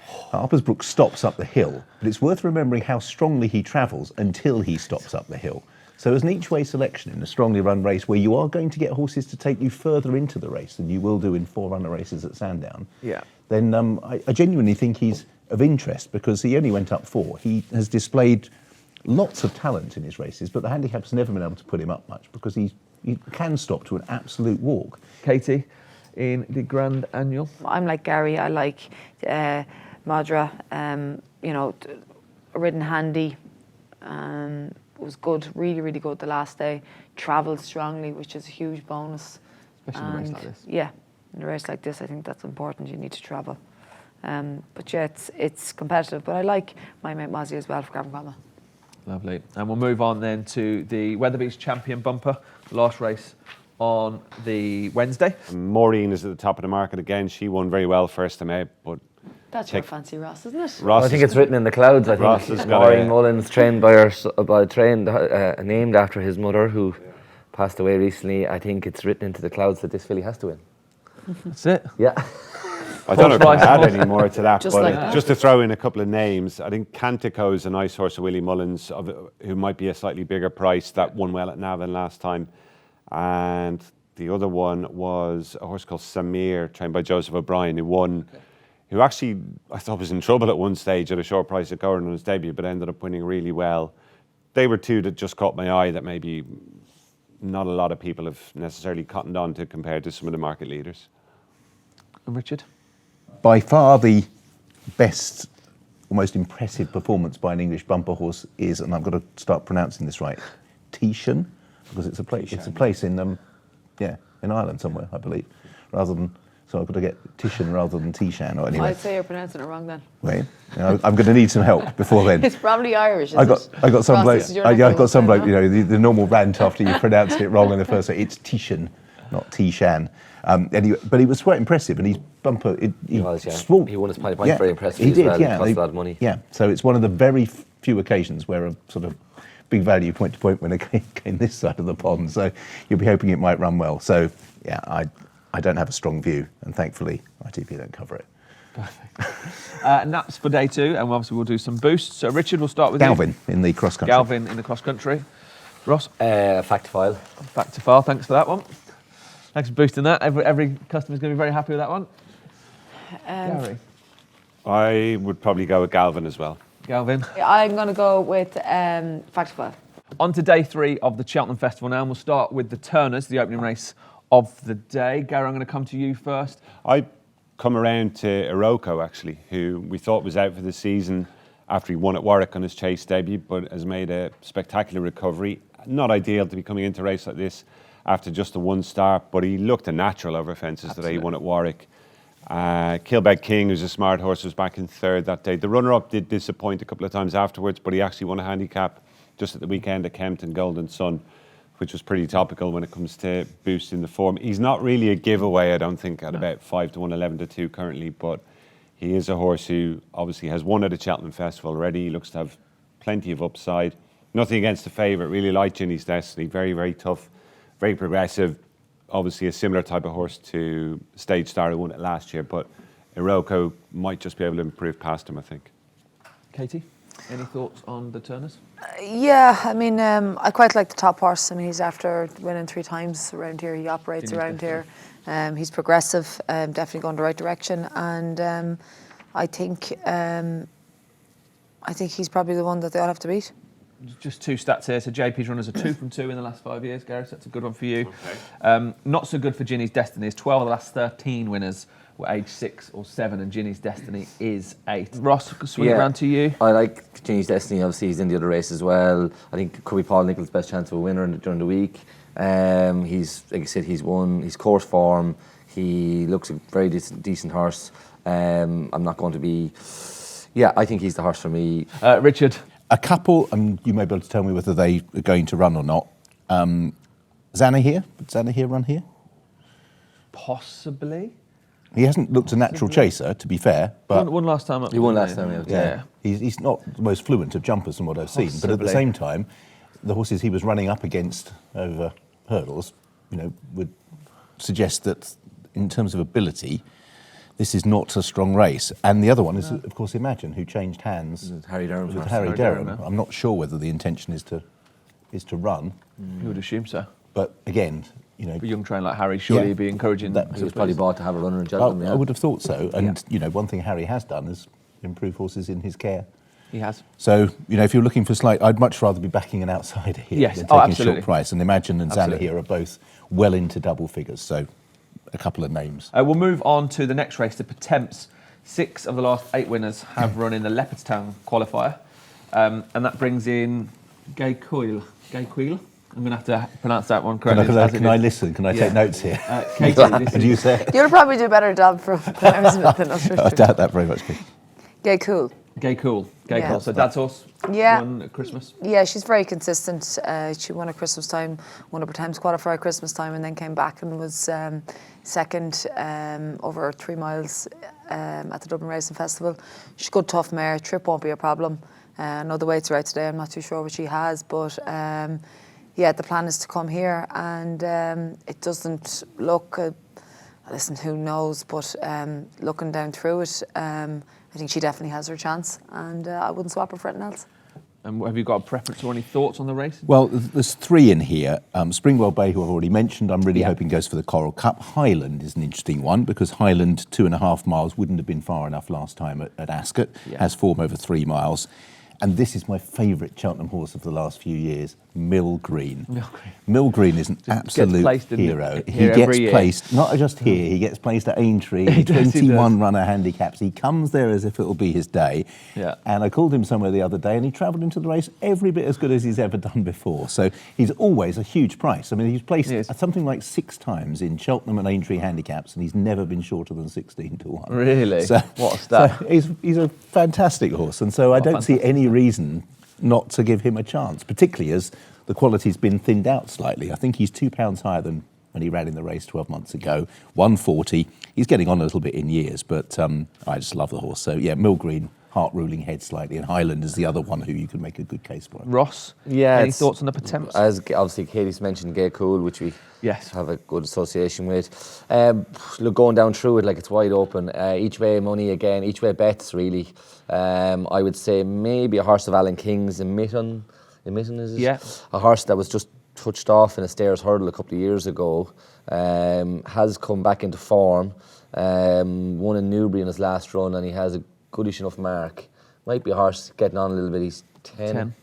Harper's Brook stops up the hill, but it's worth remembering how strongly he travels until he stops up the hill. So as an each-way selection in a strongly run race where you are going to get horses to take you further into the race than you will do in 4-runner races at Sandown, then I genuinely think he's of interest because he only went up 4. He has displayed lots of talent in his races, but the handicap's never been able to put him up much because he can stop to an absolute walk. Katie, in the Grand Annual? I'm like Gary. I like Madra, ridden handy, was good, really, really good the last day. Travelled strongly, which is a huge bonus. Especially in a race like this. Yeah, in a race like this, I think that's important. You need to travel. But yeah, it's competitive. But I like my mate Mozzie as well for Gavin. Lovely. And we'll move on then to the Weatherby's Champion Bumper, the last race on the Wednesday. Maureen is at the top of the market again. She won very well first time out, but that's your fancy, Ross, isn't it? I think it's written in the clouds. I think Maureen Mullins, named after his mother, who passed away recently. I think it's written into the clouds that this filly has to win. That's it. Yeah. I don't know if I add any more to that, but just to throw in a couple of names, I think Cantico is a nice horse of Willie Mullins, who might be a slightly bigger price, that won well at Navan last time. And the other one was a horse called Samir, trained by Joseph O'Brien, who won. Who actually, I thought was in trouble at one stage at a short price at Gowran on his debut, but ended up winning really well. They were two that just caught my eye that maybe not a lot of people have necessarily cottoned on to compared to some of the market leaders. And Richard? By far the best, most impressive performance by an English bumper horse is, and I've got to start pronouncing this right, Tishan, because it's a place in Ireland somewhere, I believe, rather than. So I've got to get Tishan rather than Tishan. Or anyway. I'd say you're pronouncing it wrong then. Wait, I'm going to need some help before then. It's probably Irish. I got some bloke. I got some bloke. You know, the normal rant after you pronounced it wrong in the first way. It's Tishan, not Tishan. Anyway, but he was quite impressive, and his bumper. He won his point very impressive. He did. Well. Yeah, it cost a lot of money. Yeah, so it's one of the very few occasions where a sort of big value point-to-point winner came this side of the pond. So you'll be hoping it might run well. So yeah, I don't have a strong view, and thankfully, ITP don't cover it. Perfect. And that's for day 2, and obviously we'll do some boosts. So Richard, we'll start with Galvin in the cross country. Galvin in the cross country. Ross? Fact to file. Fact to file, thanks for that one. Thanks for boosting that. Every customer's going to be very happy with that one. Gary? I would probably go with Galvin as well. Galvin? I'm going to go with fact to file. On to day 3 of the Cheltenham Festival now, and we'll start with the Turners, the opening race of the day. Gary, I'm going to come to you first. I come around to Iroko, actually, who we thought was out for the season after he won at Warwick on his Chase debut, but has made a spectacular recovery. Not ideal to be coming into a race like this after just the one start, but he looked a natural over fences today. He won at Warwick. Kilbeg King, who's a smart horse, was back in 3rd that day. The runner-up did disappoint a couple of times afterwards, but he actually won a handicap just at the weekend at Kempton Golden Sun, which was pretty topical when it comes to boosting the form. He's not really a giveaway, I don't think, at about 5 to 1, 11 to 2 currently, but he is a horse who obviously has won at the Cheltenham Festival already. He looks to have plenty of upside. Nothing against the favourite, really like Ginny's Destiny. Very, very tough, very progressive. Obviously a similar type of horse to Stage Star who won it last year, but Iroko might just be able to improve past him, I think. Katie? Any thoughts on the Turners? Yeah, I mean, I quite like the top horse. I mean, he's after winning 3 times around here. He operates around here. He's progressive, definitely going the right direction. And I think he's probably the one that they all have to beat. just two stats here. So JP's run as a 2 from 2 in the last 5 years, Gary, so that's a good one for you. Okay. Not so good for Ginny's Destiny. Is 12 of the last 13 winners were age 6 or 7, and Ginny's Destiny is 8. Ross, swing it round to you. I like Ginny's Destiny. Obviously, he's in the other race as well. I think it could be Paul Nicholls' best chance of a winner during the week. He's, like I said, he's won. He's course form. He looks a very decent horse. I'm not going to be... Yeah, I think he's the horse for me. Richard? A couple, and you may be able to tell me whether they are going to run or not. Zana here? Would Zana here run here? Possibly. He hasn't looked a natural chaser, to be fair. But won last time. He won last time. Yeah. He's not the most fluent of jumpers from what I've seen. But at the same time, the horses he was running up against over hurdles, would suggest that in terms of ability, this is not a strong race. And the other one is, of course, Imagine, who changed hands with Harry Derham. I'm not sure whether the intention is to run. You would assume so. But again, a young trainer like Harry, surely he'd be encouraging that. He was probably bought to have a runner in Cheltenham. I would have thought so. And one thing Harry has done is improve horses in his care. He has. So, if you're looking for I'd much rather be backing an outsider here than taking a short price. And Imagine and Zana here are both well into double figures. So, a couple of names. We'll move on to the next race, the Pertemps. 6 of the last 8 winners have run in the Leopardstown qualifier. And that brings in Gay Coyle. I'm going to have to pronounce that one correctly. Can I listen? Can I take notes here? Katie, what do you say? You'll probably do a better job from pronouncing than us. I doubt that very much, Katie. Gay Cool. So Dad's horse won at Christmas. Yeah, she's very consistent. She won at Christmas time, won a Pertemps qualifier at Christmas time, and then came back and was second over 3 miles at the Dublin Racing Festival. She's a good, tough mare. Trip won't be a problem. I know the weights are out today. I'm not too sure what she has, but the plan is to come here, and it doesn't look. Listen, who knows? But looking down through it, I think she definitely has her chance, and I wouldn't swap her for anything else. And have you got a preference or any thoughts on the race? Well, there's 3 in here. Springwell Bay, who I've already mentioned, I'm really hoping goes for the Coral Cup. Highland is an interesting one because Highland, 2.5 miles, wouldn't have been far enough last time at Ascot. Has form over 3 miles. And this is my favourite Cheltenham horse of the last few years, Mill Green. Mill Green is an absolute hero. He gets placed, not just here, he gets placed at Aintree, 21 runner handicaps. He comes there as if it'll be his day. Yeah. And I called him somewhere the other day and he travelled into the race every bit as good as he's ever done before. So he's always a huge price. I mean, he's placed something like 6 times in Cheltenham and Aintree handicaps and he's never been shorter than 16 to 1. Really? So, what a stat. So he's a fantastic horse, and so I don't see any reason not to give him a chance, particularly as the quality's been thinned out slightly. I think he's £2 higher than when he ran in the race 12 months ago. 140. He's getting on a little bit in years, but I just love the horse. So Mill Green, heart ruling head slightly, and Highland is the other one who you can make a good case for. Ross, any thoughts on the Pertemps? As obviously Katie's mentioned, Gay Cool, which we have a good association with. Look, going down through it, it's wide open. Each way money again, each way bets really. I would say maybe a horse of Alan King's, Imagine is it? Yeah. A horse that was just touched off in a stairs hurdle a couple of years ago. Has come back into form. Won in Newbury in his last run, and he has a goodish enough mark. Might be a horse getting on a little bit. He's 10,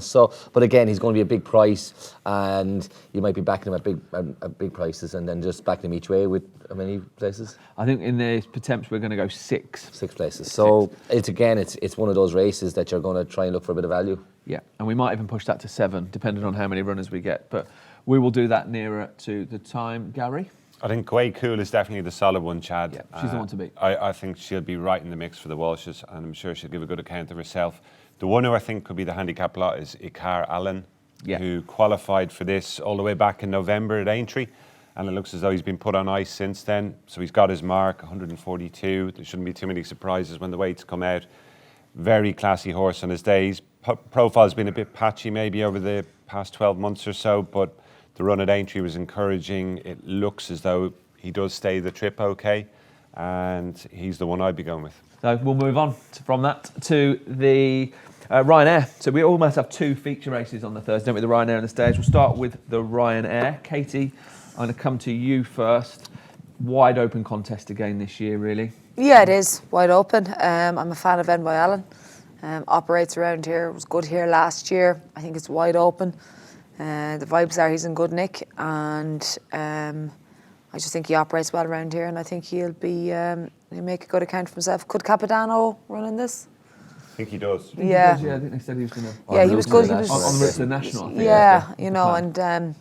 So, but again, he's going to be a big price, and you might be backing him at big prices, and then just backing him each way with how many places? I think in the Pertemps we're going to go 6. 6 places. So it's one of those races that you're going to try and look for a bit of value. Yeah, and we might even push that to 7, depending on how many runners we get. But we will do that nearer to the time. Gary? I think Gay Cool is definitely the solid one, Chad. Yeah, she's the one to beat. I think she'll be right in the mix for the Walshes, and I'm sure she'll give a good account of herself. The one who I think could be the handicap lot is Icar Allen, who qualified for this all the way back in November at Aintree, and it looks as though he's been put on ice since then. So he's got his mark, 142. There shouldn't be too many surprises when the weights come out. Very classy horse on his days. Profile's been a bit patchy maybe over the past 12 months or so, but the run at Aintree was encouraging. It looks as though he does stay the trip okay, and he's the one I'd be going with. So we'll move on from that to the Ryanair. So we almost have 2 feature races on the Thursday, don't we? The Ryanair and the Stage. We'll start with the Ryanair. Katie, I'm going to come to you first. Wide open contest again this year, really. Yeah, it is wide open. I'm a fan of Envoy Allen. operates around here. Was good here last year. I think it's wide open. The vibes are he's in good nick, and I just think he operates well around here, and I think he'll make a good account for himself. Could Capodanno run in this? I think he does. Yeah. I think they said he was going to. Yeah, he was good. He was on the route to the national. I think. Yeah, you know, and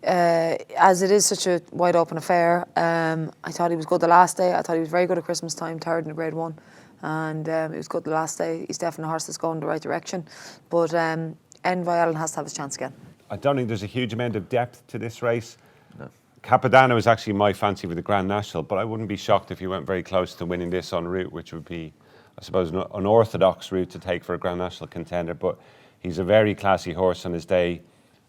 as it is such a wide open affair, I thought he was good the last day. I thought he was very good at Christmas time, third in the Grade 1, and he was good the last day. He's definitely a horse that's going the right direction, but Envoy Allen has to have his chance again. I don't think there's a huge amount of depth to this race. No. Capodanno is actually my fancy for the Grand National, but I wouldn't be shocked if he went very close to winning this en route, which would be, I suppose, an unorthodox route to take for a Grand National contender. But he's a very classy horse on his day.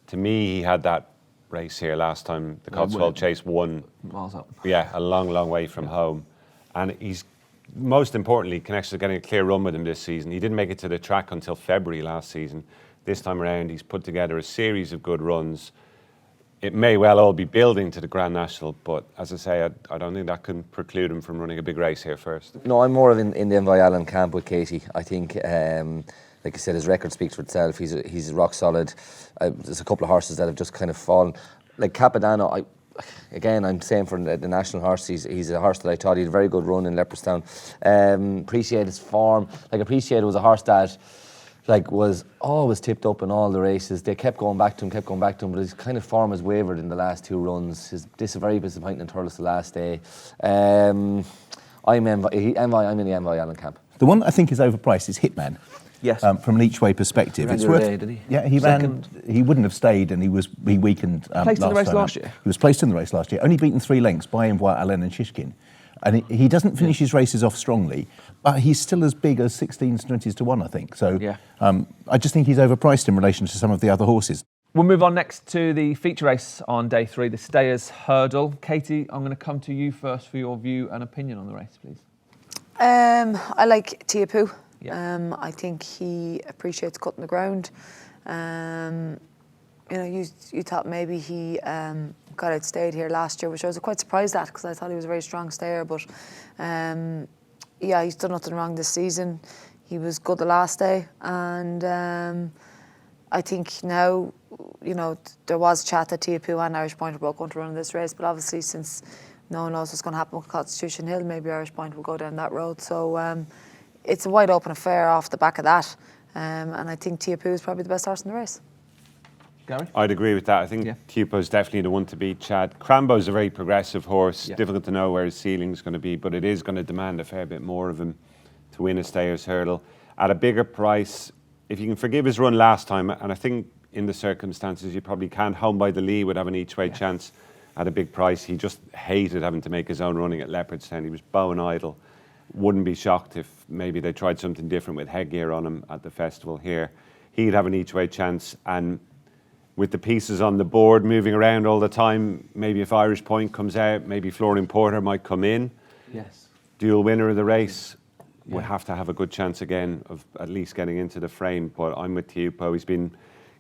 To me, he had that race here last time. The Cotswold Chase won. Miles up. Yeah, a long, long way from home. And he's, most importantly, Connections are getting a clear run with him this season. He didn't make it to the track until February last season. This time around, he's put together a series of good runs. It may well all be building to the Grand National, but as I say, I don't think that can preclude him from running a big race here first. No, I'm more in the Envoy Allen camp with Katie. I think, like I said, his record speaks for itself. He's rock solid. There's a couple of horses that have just kind of fallen. Like Capodanno, I'm saying for the national horse, he's a horse that I thought he had a very good run in Leopardstown. Appreciate his form. Appreciate it was a horse that was always tipped up in all the races. They kept going back to him, but his kind of form has wavered in the last 2 runs. This is very disappointing in Thurles the last day. I'm in the Envoy Allen camp. The one I think is overpriced is Hitman. Yes. From an each way perspective, it's worth. Did he? Yeah, he ran. He wouldn't have stayed, and he weakened. Placed in the race last year. He was placed in the race last year. Only beaten 3 lengths by Envoy Allen and Shishkin. And he doesn't finish his races off strongly, but he's still as big as 16s, 20s to 1, I think. So I just think he's overpriced in relation to some of the other horses. We'll move on next to the feature race on day 3, the Stayers Hurdle. Katie, I'm going to come to you first for your view and opinion on the race, please. I like Tiapu. Yeah. I think he appreciates cutting the ground. You thought maybe he got outstayed here last year, which I was quite surprised at because I thought he was a very strong stayer. But he's done nothing wrong this season. He was good the last day, and I think now, there was chat that Tiapu and Irish Point were both going to run this race, but obviously since no one knows what's going to happen with Constitution Hill, maybe Irish Point will go down that road. So it's a wide open affair off the back of that, and I think Tiapu is probably the best horse in the race. Gary? I'd agree with that. I think Tiapu is definitely the one to beat Chad. Crambo's a very progressive horse. Difficult to know where his ceiling is going to be, but it is going to demand a fair bit more of him to win a Stayers Hurdle. At a bigger price, if you can forgive his run last time, and I think in the circumstances you probably can't, Home by the Lee would have an each-way chance at a big price. He just hated having to make his own running at Leopardstown. He was bone idle. Wouldn't be shocked if maybe they tried something different with headgear on him at the festival here. He'd have an each-way chance, and with the pieces on the board moving around all the time, maybe if Irish Point comes out, maybe Florian Porter might come in. Yes. Dual winner of the race would have to have a good chance again of at least getting into the frame. But I'm with Tiapu. He's been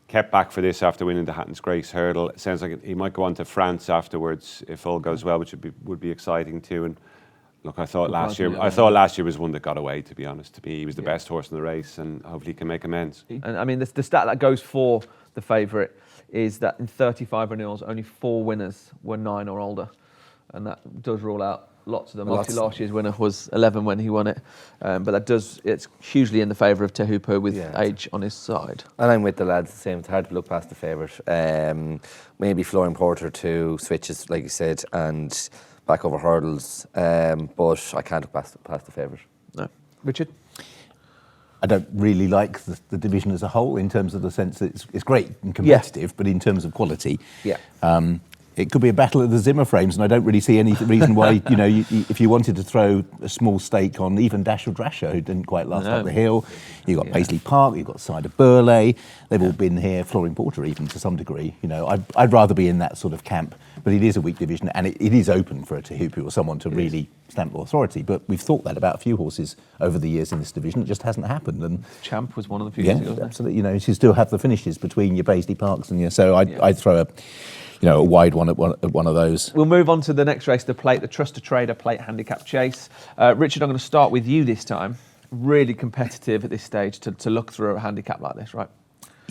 kept back for this after winning the Hatton's Grace Hurdle. It sounds like he might go on to France afterwards if all goes well, which would be exciting too. And look, I thought last year was one that got away. To be honest, to me, he was the best horse in the race, and hopefully he can make amends. And I mean, the stat that goes for the favourite is that in 35 renewals, only 4 winners were 9 or older, and that does rule out lots of them. Obviously, last year's winner was 11 when he won it, but it's hugely in the favour of Tehupo with age on his side. And I'm with the lads the same. It's hard to look past the favourite. Maybe Florian Porter to switches, like you said, and back over hurdles, but I can't look past the favourite. No. Richard? I don't really like the division as a whole in terms of the sense that it's great and competitive, but in terms of quality, it could be a battle of the Zimmer frames, and I don't really see any reason why, if you wanted to throw a small stake on even Dash or Drasher, who didn't quite last up the hill, you've got Paisley Park, you've got Cider Burley, they've all been here, Florian Porter even to some degree. I'd rather be in that sort of camp, but it is a weak division, and it is open for a Tehupo or someone to really stamp authority. But we've thought that about a few horses over the years in this division. It just hasn't happened. And Champ was one of the few years ago. Absolutely. You still have the finishes between your Paisley Parks and so I'd throw a wide one at one of those. We'll move on to the next race, the TrustATrader Plate Handicap Chase. Richard, I'm going to start with you this time. really competitive at this stage to look through a handicap like this, right?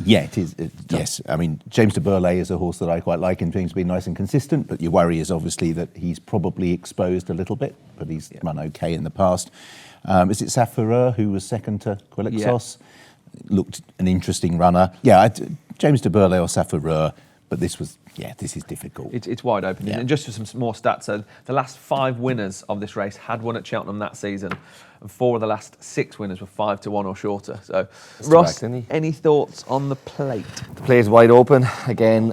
Yeah, it is. Yes, I mean, James de Burley is a horse that I quite like in terms of being nice and consistent, but your worry is obviously that he's probably exposed a little bit, but he's run okay in the past. Is it Safireur who was second to Quilixos? Yeah. Looked an interesting runner. Yeah, James de Burley or Safireur, but this is difficult. It's wide open. Yeah. And just for some more stats, the last 5 winners of this race had won at Cheltenham that season, and 4 of the last 6 winners were 5-1 or shorter. So, Ross, any thoughts on the plate? The plate is wide open again.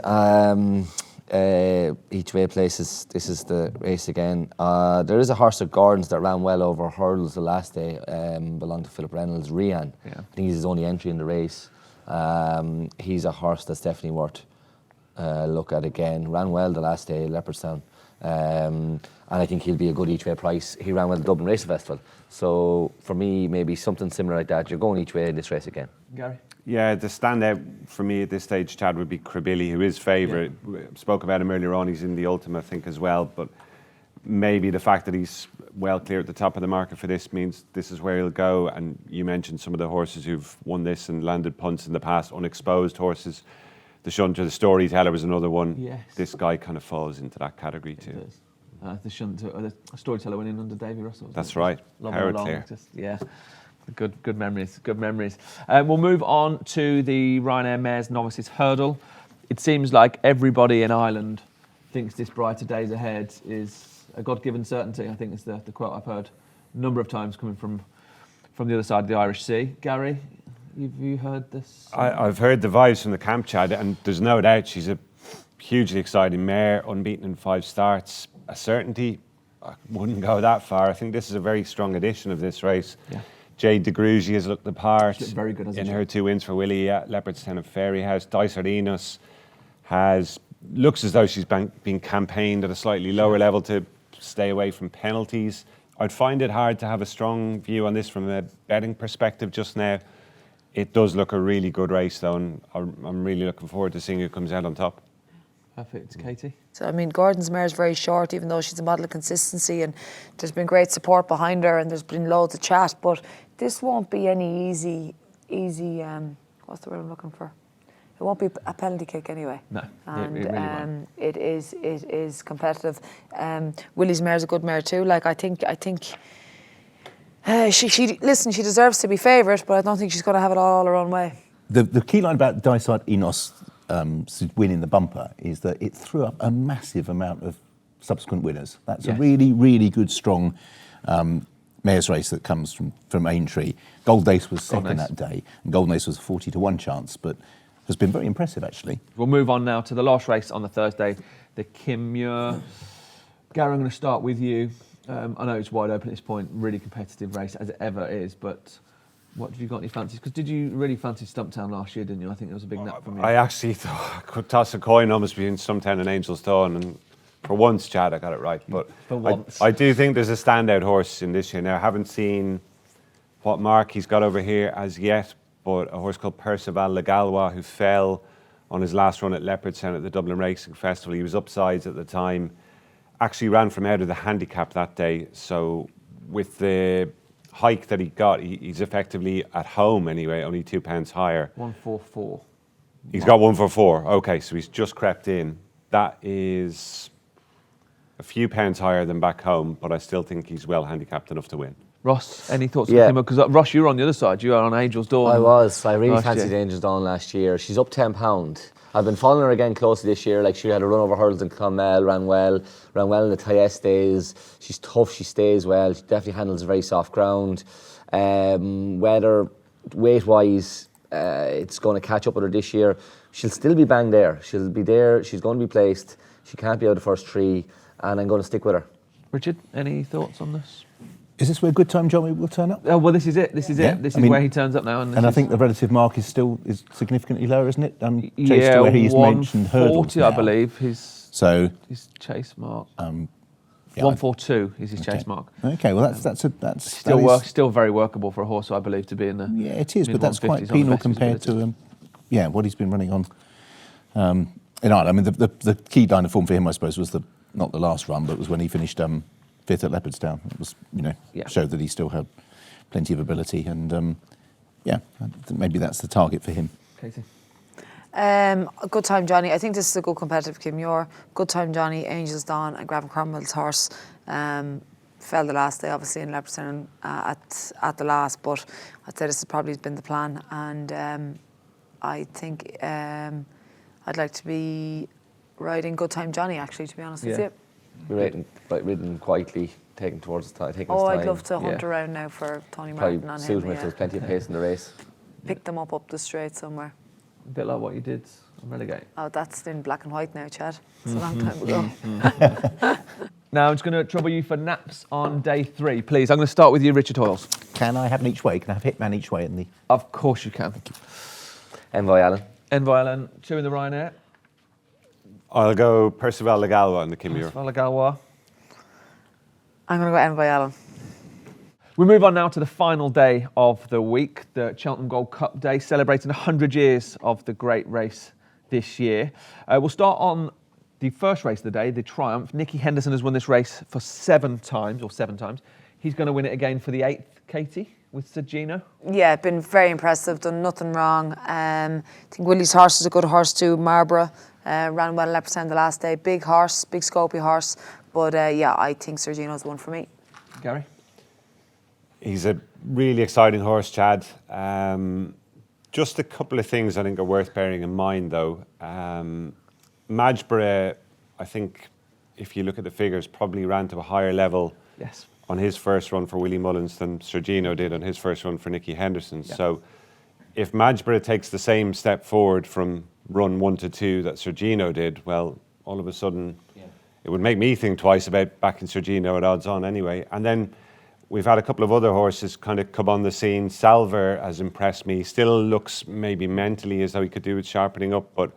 Each way places. This is the race again. There is a horse at Gordon's that ran well over hurdles the last day. Belonged to Philip Reynolds, Rian. Yeah. I think he's his only entry in the race. He's a horse that's definitely worth look at again. Ran well the last day, Leopardstown. And I think he'll be a good each way price. He ran well at the Dublin Race Festival. So for me, maybe something similar like that. You're going each way in this race again. Gary? Yeah, the standout for me at this stage, Chad, would be Krabilly, who is favourite. Yeah. Spoke about him earlier on. He's in the Ultima, I think, as well. But maybe the fact that he's well clear at the top of the market for this means this is where he'll go. And you mentioned some of the horses who've won this and landed punts in the past, unexposed horses. The Shunter, the Storyteller was another one. Yes. This guy kind of falls into that category too. The Shunter, the Storyteller went in under Davy Russell. That's right. Howard Clear. Good memories. We'll move on to the Ryanair Mares Novices Hurdle. It seems like everybody in Ireland thinks this brighter days ahead is a God-given certainty. I think it's the quote I've heard a number of times coming from the other side of the Irish Sea. Gary, have you heard this? I've heard the vibes from the camp, Chad, and there's no doubt she's a hugely exciting mare, unbeaten in 5 starts. A certainty, I wouldn't go that far. I think this is a very strong edition of this race. Yeah. Jade de Grugy has looked the part. She's very good, in her 2 wins for Willie at Leopardstown and Fairyhouse. Dysardinos looks as though she's been campaigned at a slightly lower level to stay away from penalties. I'd find it hard to have a strong view on this from a betting perspective just now. It does look a really good race though, and I'm really looking forward to seeing who comes out on top. Perfect. Katie? So, I mean, Gordon's mare is very short, even though she's a model of consistency, and there's been great support behind her, and there's been loads of chat, but this won't be any easy, what's the word I'm looking for? It won't be a penalty kick anyway. No, and it really won't. It is competitive. Willie's mare is a good mare too. Like, I think she deserves to be favourite, but I don't think she's going to have it all her own way. The key line about Dysardinos winning the bumper is that it threw up a massive amount of subsequent winners. That's a really, really good, strong mares race that comes from Aintree. Gold Ace was second that day, and Golden Ace was a 40-1 chance, but has been very impressive actually. We'll move on now to the last race on the Thursday, the Kim Muir. Gary, I'm going to start with you. I know it's wide open at this point, really competitive race as it ever is, but what have you got any fancies? Because did you really fancy Stumptown last year, didn't you? I think it was a big nap from you. I actually thought I could toss a coin almost between Stumptown and Angel's Dawn, and for once, Chad, I got it right. But for once. I do think there's a standout horse in this year. Now, I haven't seen what mark he's got over here as yet, but a horse called Percival Le Gallois, who fell on his last run at Leopardstown at the Dublin Racing Festival. He was upsides at the time. Actually ran from out of the handicap that day. So with the hike that he got, he's effectively at home anyway, only £2 higher. 144. He's got 144. Okay, so he's just crept in. That is a few pounds higher than back home, but I still think he's well handicapped enough to win. Ross, any thoughts on him? Because Ross, you were on the other side. You were on Angel's Dawn. I really fancied Angel's Dawn last year. She's up £10. I've been following her again closely this year. Like, she had a run over hurdles in Clonmel, ran well in the T&Cs days. She's tough, she stays well. She definitely handles very soft ground. Whether weight-wise, it's going to catch up with her this year. She'll still be bang there. She'll be there. She's going to be placed. She can't be out of the first 3, and I'm going to stick with her. Richard, any thoughts on this? Is this where Good Time Johnny will turn up? Oh, well, this is it. This is where he turns up now. And I think the relative mark is significantly lower, isn't it? Chase to where he's mentioned hurdles now. I believe, his chase mark. 142 is his chase mark. Okay, well that's still very workable for a horse, I believe, to be in the. Yeah, it is, but that's quite penal compared to what he's been running on. In Ireland, I mean, the key line of form for him, I suppose, was not the last run, but was when he finished 5th at Leopardstown. It was, showed that he still had plenty of ability, and maybe that's the target for him. Katie? Good Time Johnny. I think this is a good competitive Kim Muir. Good Time Johnny, Angels Dawn, and Gavin Cromwell's horse. Fell the last day, obviously, in Leopardstown at the last, but I'd say this has probably been the plan, and I think I'd like to be riding Good Time Johnny, actually, to be honest with you. Ridden quietly, taking towards his time. I'd love to hunt around now for Tony Martin on him. Suit him if there's plenty of pace in the race. Pick them up the straight somewhere. A bit like what you did on Relegate. Oh, that's in black and white now, Chad. It's a long time ago. Now I'm just going to trouble you for naps on day 3, please. I'm going to start with you, Richard Hoiles. Can I have an each way? Can I have Hitman each way in the... Of course you can. Thank you. Envoy Allen. Envoy Allen, 2 in the Ryanair. I'll go Percival Legalwa in the Kim Muir. Percival Legalwa. I'm going to go Envoy Allen. We move on now to the final day of the week, the Cheltenham Gold Cup day, celebrating 100 years of the great race this year. We'll start on the first race of the day, the Triumph. Nicky Henderson has won this race for 7 times. He's going to win it again for the 8th, Katie, with Sergino. Yeah, been very impressive, done nothing wrong. I think Willie's horse is a good horse too. Marlborough ran well in Leopardstown the last day. Big horse, big scopy horse. But I think Sergino's the one for me. Gary? He's a really exciting horse, Chad. Just a couple of things I think are worth bearing in mind, though. Majborough, I think, if you look at the figures, probably ran to a higher level on his first run for Willie Mullins than Sergino did on his first run for Nicky Henderson. Yeah. So if Majborough takes the same step forward from run 1 to 2 that Sergino did, well, all of a sudden it would make me think twice about backing Sergino at odds on anyway. And then we've had a couple of other horses kind of come on the scene. Salver has impressed me. Still looks maybe mentally as though he could do with sharpening up, but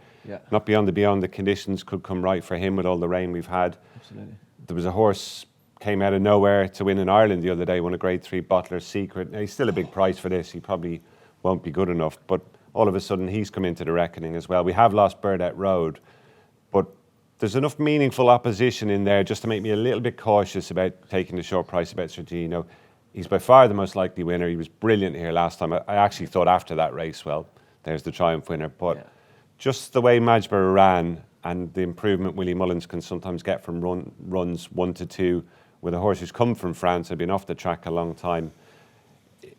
not beyond the conditions could come right for him with all the rain we've had. Absolutely. There was a horse came out of nowhere to win in Ireland the other day, won a Grade 3 Bottler's Secret. Now, he's still a big price for this. He probably won't be good enough, but all of a sudden he's come into the reckoning as well. We have lost Burdett Road, but there's enough meaningful opposition in there just to make me a little bit cautious about taking the short price about Sergino. He's by far the most likely winner. He was brilliant here last time. I actually thought after that race, well, there's the Triumph winner. But just the way Majborough ran and the improvement Willie Mullins can sometimes get from runs 1 to 2 with a horse who's come from France, had been off the track a long time,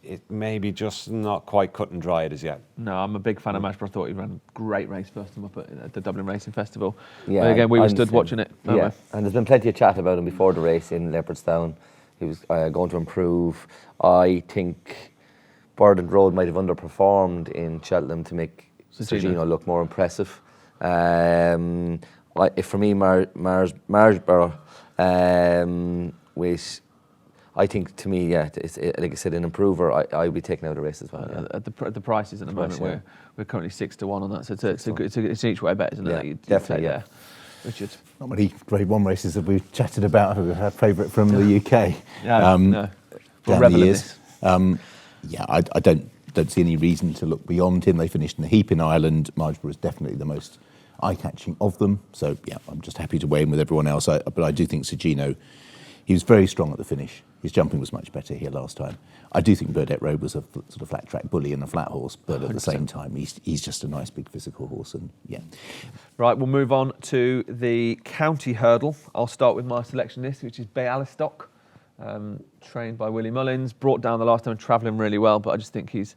it may be just not quite cut and dried as yet. No, I'm a big fan of Majborough. I thought he ran a great race first time up at the Dublin Racing Festival. Yeah, but again, we were stood watching it. Yeah, and there's been plenty of chat about him before the race in Leopardstown. He was going to improve. I think Burdett Road might have underperformed in Cheltenham to make Sergino look more impressive. For me, Marlborough, which I think, to me, it's like I said, an improver. I'll be taking out the race as well. At the prices at the moment, we're currently 6-1 on that, so it's an each way bet, isn't it? Definitely. Richard, not many Grade 1 races that we've chatted about who are our favourite from the UK. No. Down the years. I don't see any reason to look beyond him. They finished in the heap in Ireland. Marlborough is definitely the most eye-catching of them. So I'm just happy to weigh in with everyone else. But I do think Sergino, he was very strong at the finish. His jumping was much better here last time. I do think Burdett Road was a sort of flat track bully and a flat horse, but at 100%. The same time, he's just a nice big physical horse. And Right, we'll move on to the county hurdle. I'll start with my selection list, which is Bialystok, trained by Willie Mullins, brought down the last time, travelling really well, but I just think he's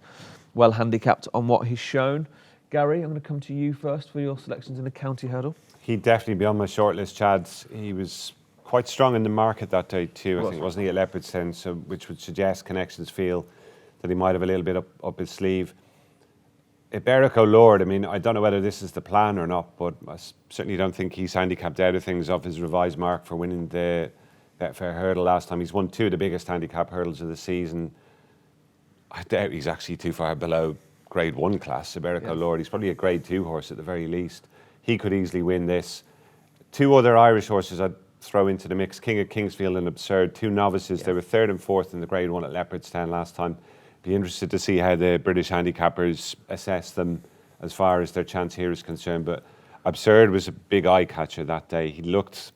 well handicapped on what he's shown. Gary, I'm going to come to you first for your selections in the county hurdle. He'd definitely be on my shortlist, Chad. He was quite strong in the market that day too, I think, wasn't he, at Leopardstown, so which would suggest connections feel that he might have a little bit up his sleeve. Iberico Lord, I mean, I don't know whether this is the plan or not, but I certainly don't think he's handicapped out of things off his revised mark for winning the Betfair hurdle last time. He's won 2 of the biggest handicap hurdles of the season. I doubt he's actually too far below Grade 1 class, Iberico Lord. He's probably a Grade 2 horse at the very least. He could easily win this. 2 other Irish horses I'd throw into the mix, King of Kingsfield and Absurd, 2 novices. They were 3rd and 4th in the Grade 1 at Leopardstown last time. Be interested to see how the British handicappers assess them as far as their chance here is concerned. But Absurd was a big eye catcher that day. He looked,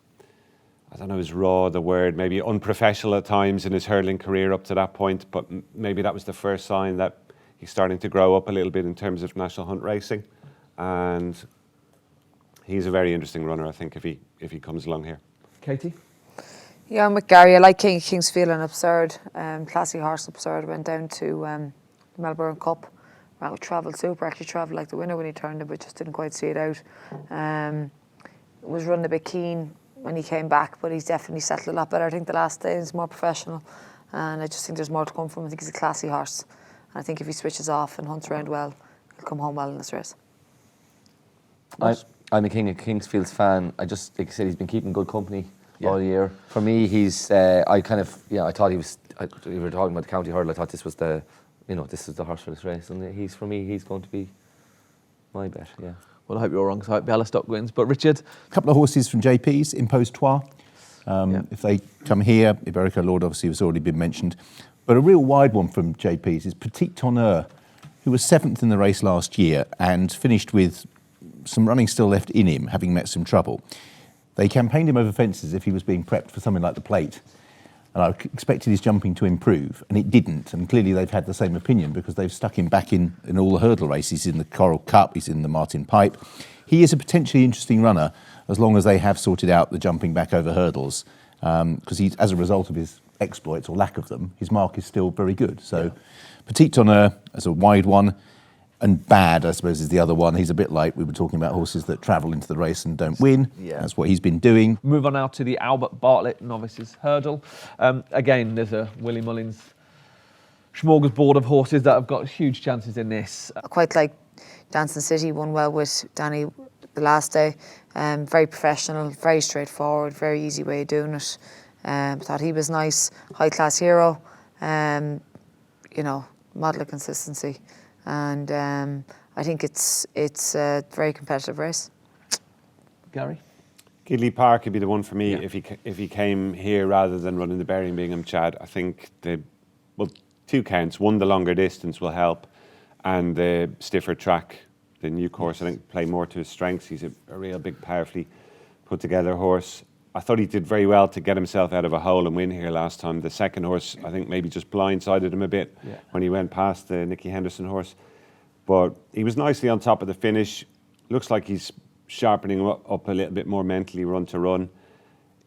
I don't know, is raw the word, maybe unprofessional at times in his hurling career up to that point, but maybe that was the first sign that he's starting to grow up a little bit in terms of national hunt racing. And he's a very interesting runner, I think, if he comes along here. Katie? Yeah, I'm with Gary. I like Kingsfield and Absurd. Classy horse Absurd went down to Melbourne Cup. Well, travelled super, actually travelled like the winner when he turned it, but just didn't quite see it out. Was running a bit keen when he came back, but he's definitely settled a lot better. I think the last day is more professional, and I just think there's more to come from him. I think he's a classy horse. And I think if he switches off and hunts around well, he'll come home well in this race. I'm a Kingsfield's fan. I just, like I said, he's been keeping good company all year. For me, he's, I thought he was, we were talking about the county hurdle, I thought this was this is the horse for this race. And for me, he's going to be my bet, yeah. Well, I hope you're wrong, because I hope Bialystok wins. But Richard? A couple of horses from JP's, Impostoir. If they come here, Iberico Lord obviously has already been mentioned. But a real wide one from JP's is Petit Tonnerre, who was 7th in the race last year and finished with some running still left in him, having met some trouble. They campaigned him over fences if he was being prepped for something like the Plate. And I expected his jumping to improve, and it didn't. And clearly they've had the same opinion because they've stuck him back in all the hurdle races. He's in the Coral Cup, he's in the Martin Pipe. He is a potentially interesting runner as long as they have sorted out the jumping back over hurdles. Because he's, as a result of his exploits or lack of them, his mark is still very good. So Petit Tonnerre as a wide one, and Bad, I suppose, is the other one. He's a bit like, we were talking about horses that travel into the race and don't win. Yeah. That's what he's been doing. Move on now to the Albert Bartlett Novices Hurdle. Again, there's a Willie Mullins smorgasbord of horses that have got huge chances in this. I quite like Dancing City, won well with Danny the last day. Very professional, very straightforward, very easy way of doing it. Thought he was nice, high class hero. Model of consistency. And I think it's a very competitive race. Gary? Gidley Park would be the one for me if he came here rather than running the Bury and Bingham Chad. I think two counts. One, the longer distance will help, and the stiffer track, the new course, I think play more to his strengths. He's a real big, powerfully put together horse. I thought he did very well to get himself out of a hole and win here last time. The second horse, I think, maybe just blindsided him a bit when he went past the Nicky Henderson horse. But he was nicely on top of the finish. Looks like he's sharpening up a little bit more mentally run to run.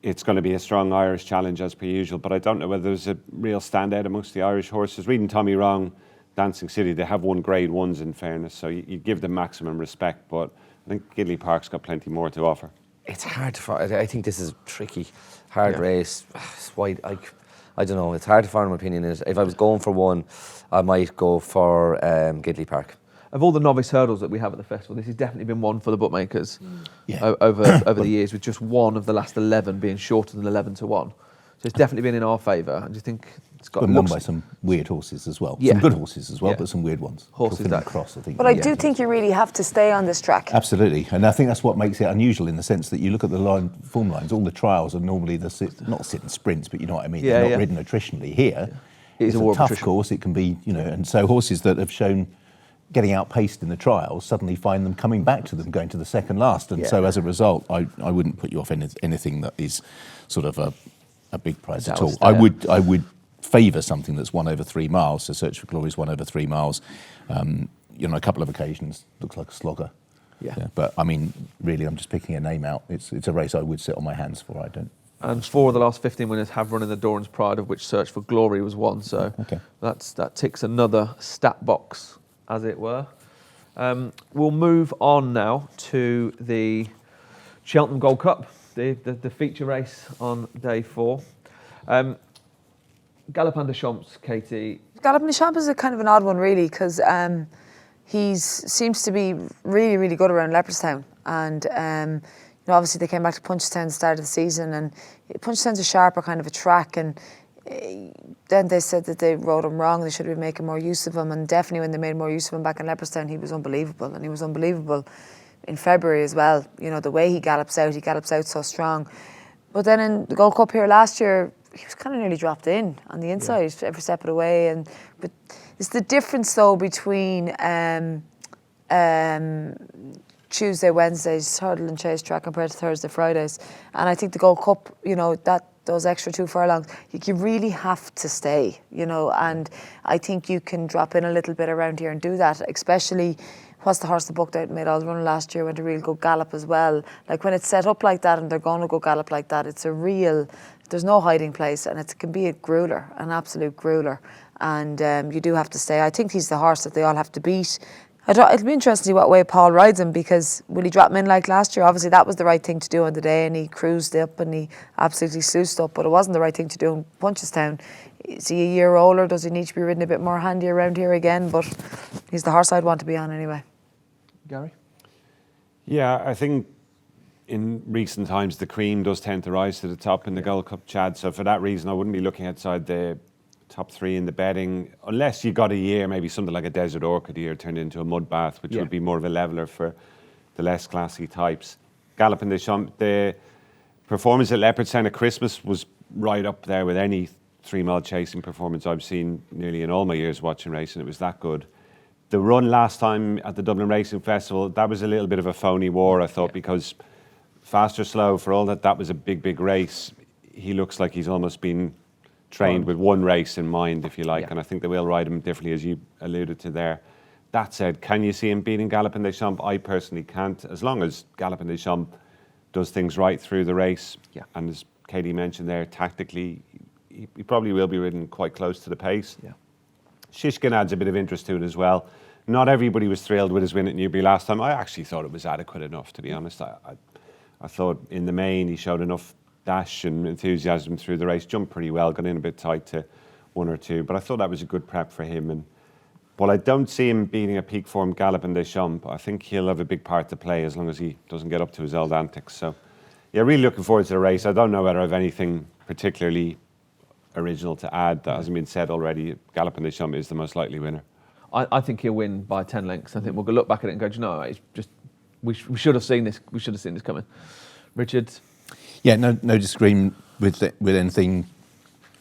It's going to be a strong Irish challenge as per usual, but I don't know whether there's a real standout amongst the Irish horses. Reading Tommy wrong, Dancing City, they have won grade ones in fairness, so you give them maximum respect, but I think Gidley Park's got plenty more to offer. It's hard to find. I think this is tricky, hard race. It's wide. I don't know. It's hard to find my opinion in it. If I was going for one, I might go for Gidley Park. Of all the novice hurdles that we have at the festival, this has definitely been one for the bookmakers over the years, with just one of the last 11 being shorter than 11 to 1. So it's definitely been in our favour. I just think it's got. Been won by some weird horses as well. Some good horses as well, but some weird ones. Horses that cross, I think. But I do think you really have to stay on this track. Absolutely, and I think that's what makes it unusual in the sense that you look at the form lines. All the trials are normally not sit and sprints, but you know what I mean. They're not ridden attritionally. Here, it's a tough course. It can be, and so horses that have shown getting outpaced in the trials suddenly find them coming back to them, going to the second last, and so as a result, I wouldn't put you off anything that is sort of a big prize at all. I would favour something that's 1 over 3 miles. So Search for Glory is 1 over 3 miles. A couple of occasions looks like a slogger. Yeah. But I mean, really, I'm just picking a name out. It's a race I would sit on my hands for. I don't. And 4 of the last 15 winners have run in the Doran's Pride, of which Search for Glory was one. So that ticks another stat box, as it were. We'll move on now to the Cheltenham Gold Cup, the feature race on day 4. Galopin de Champs, Katie. Galopin de Champs is a kind of an odd one, really, because he seems to be really, really good around Leopardstown. And obviously they came back to Punchestown at the start of the season, and Punchestown's a sharper kind of a track, and then they said that they rode him wrong. They should have been making more use of him, and definitely when they made more use of him back in Leopardstown, he was unbelievable, and he was unbelievable in February as well. The way he gallops out so strong. But then in the Gold Cup here last year, he was kind of nearly dropped in on the inside every step of the way. But it's the difference though between Tuesday, Wednesdays, hurdle and chase track compared to Thursday, Fridays. And I think the Gold Cup, those extra 2 furlongs, you really have to stay, and I think you can drop in a little bit around here and do that, especially what's the horse that booked out and made all the run last year, went a real good gallop as well. Like when it's set up like that and they're going to go gallop like that, there's no hiding place, and it can be a grueler, an absolute grueler. And you do have to stay. I think he's the horse that they all have to beat. It'll be interesting to see what way Paul rides him, because will he drop him in like last year? Obviously that was the right thing to do on the day, and he cruised up and he absolutely sluiced up, but it wasn't the right thing to do in Punchestown. Is he a year older? Does he need to be ridden a bit more handy around here again? But he's the horse I'd want to be on anyway. Gary? Yeah, I think in recent times the cream does tend to rise to the top in the Gold Cup, Chad, so for that reason I wouldn't be looking outside the top 3 in the betting, unless you got a year, maybe something like a Desert Orchid year turned into a mud bath, which would be more of a leveler for the less classy types. Galloping des Champs, the performance at Leopardstown at Christmas was right up there with any 3-mile chasing performance I've seen nearly in all my years watching racing. It was that good. The run last time at the Dublin Racing Festival, that was a little bit of a phony war, I thought, because fast or slow, for all that was a big race, he looks like he's almost been trained with one race in mind, if you like, and I think they will ride him differently, as you alluded to there. That said, can you see him beating Galopin Des Champs? I personally can't, as long as Galopin Des Champs does things right through the race. Yeah. And as Katie mentioned there, tactically, he probably will be ridden quite close to the pace. Yeah. Shishkin adds a bit of interest to it as well. Not everybody was thrilled with his win at Newbury last time. I actually thought it was adequate enough, to be honest. I thought in the main he showed enough dash and enthusiasm through the race, jumped pretty well, got in a bit tight to 1 or 2, but I thought that was a good prep for him. And while I don't see him beating a peak form Galopin Des Champs, I think he'll have a big part to play as long as he doesn't get up to his old antics. So yeah, really looking forward to the race. I don't know whether I have anything particularly original to add that hasn't been said already. Galopin Des Champs is the most likely winner. I think he'll win by 10 lengths. I think we'll look back at it and go, it's just we should have seen this. We should have seen this coming. Richard? Yeah, no disagreement with anything.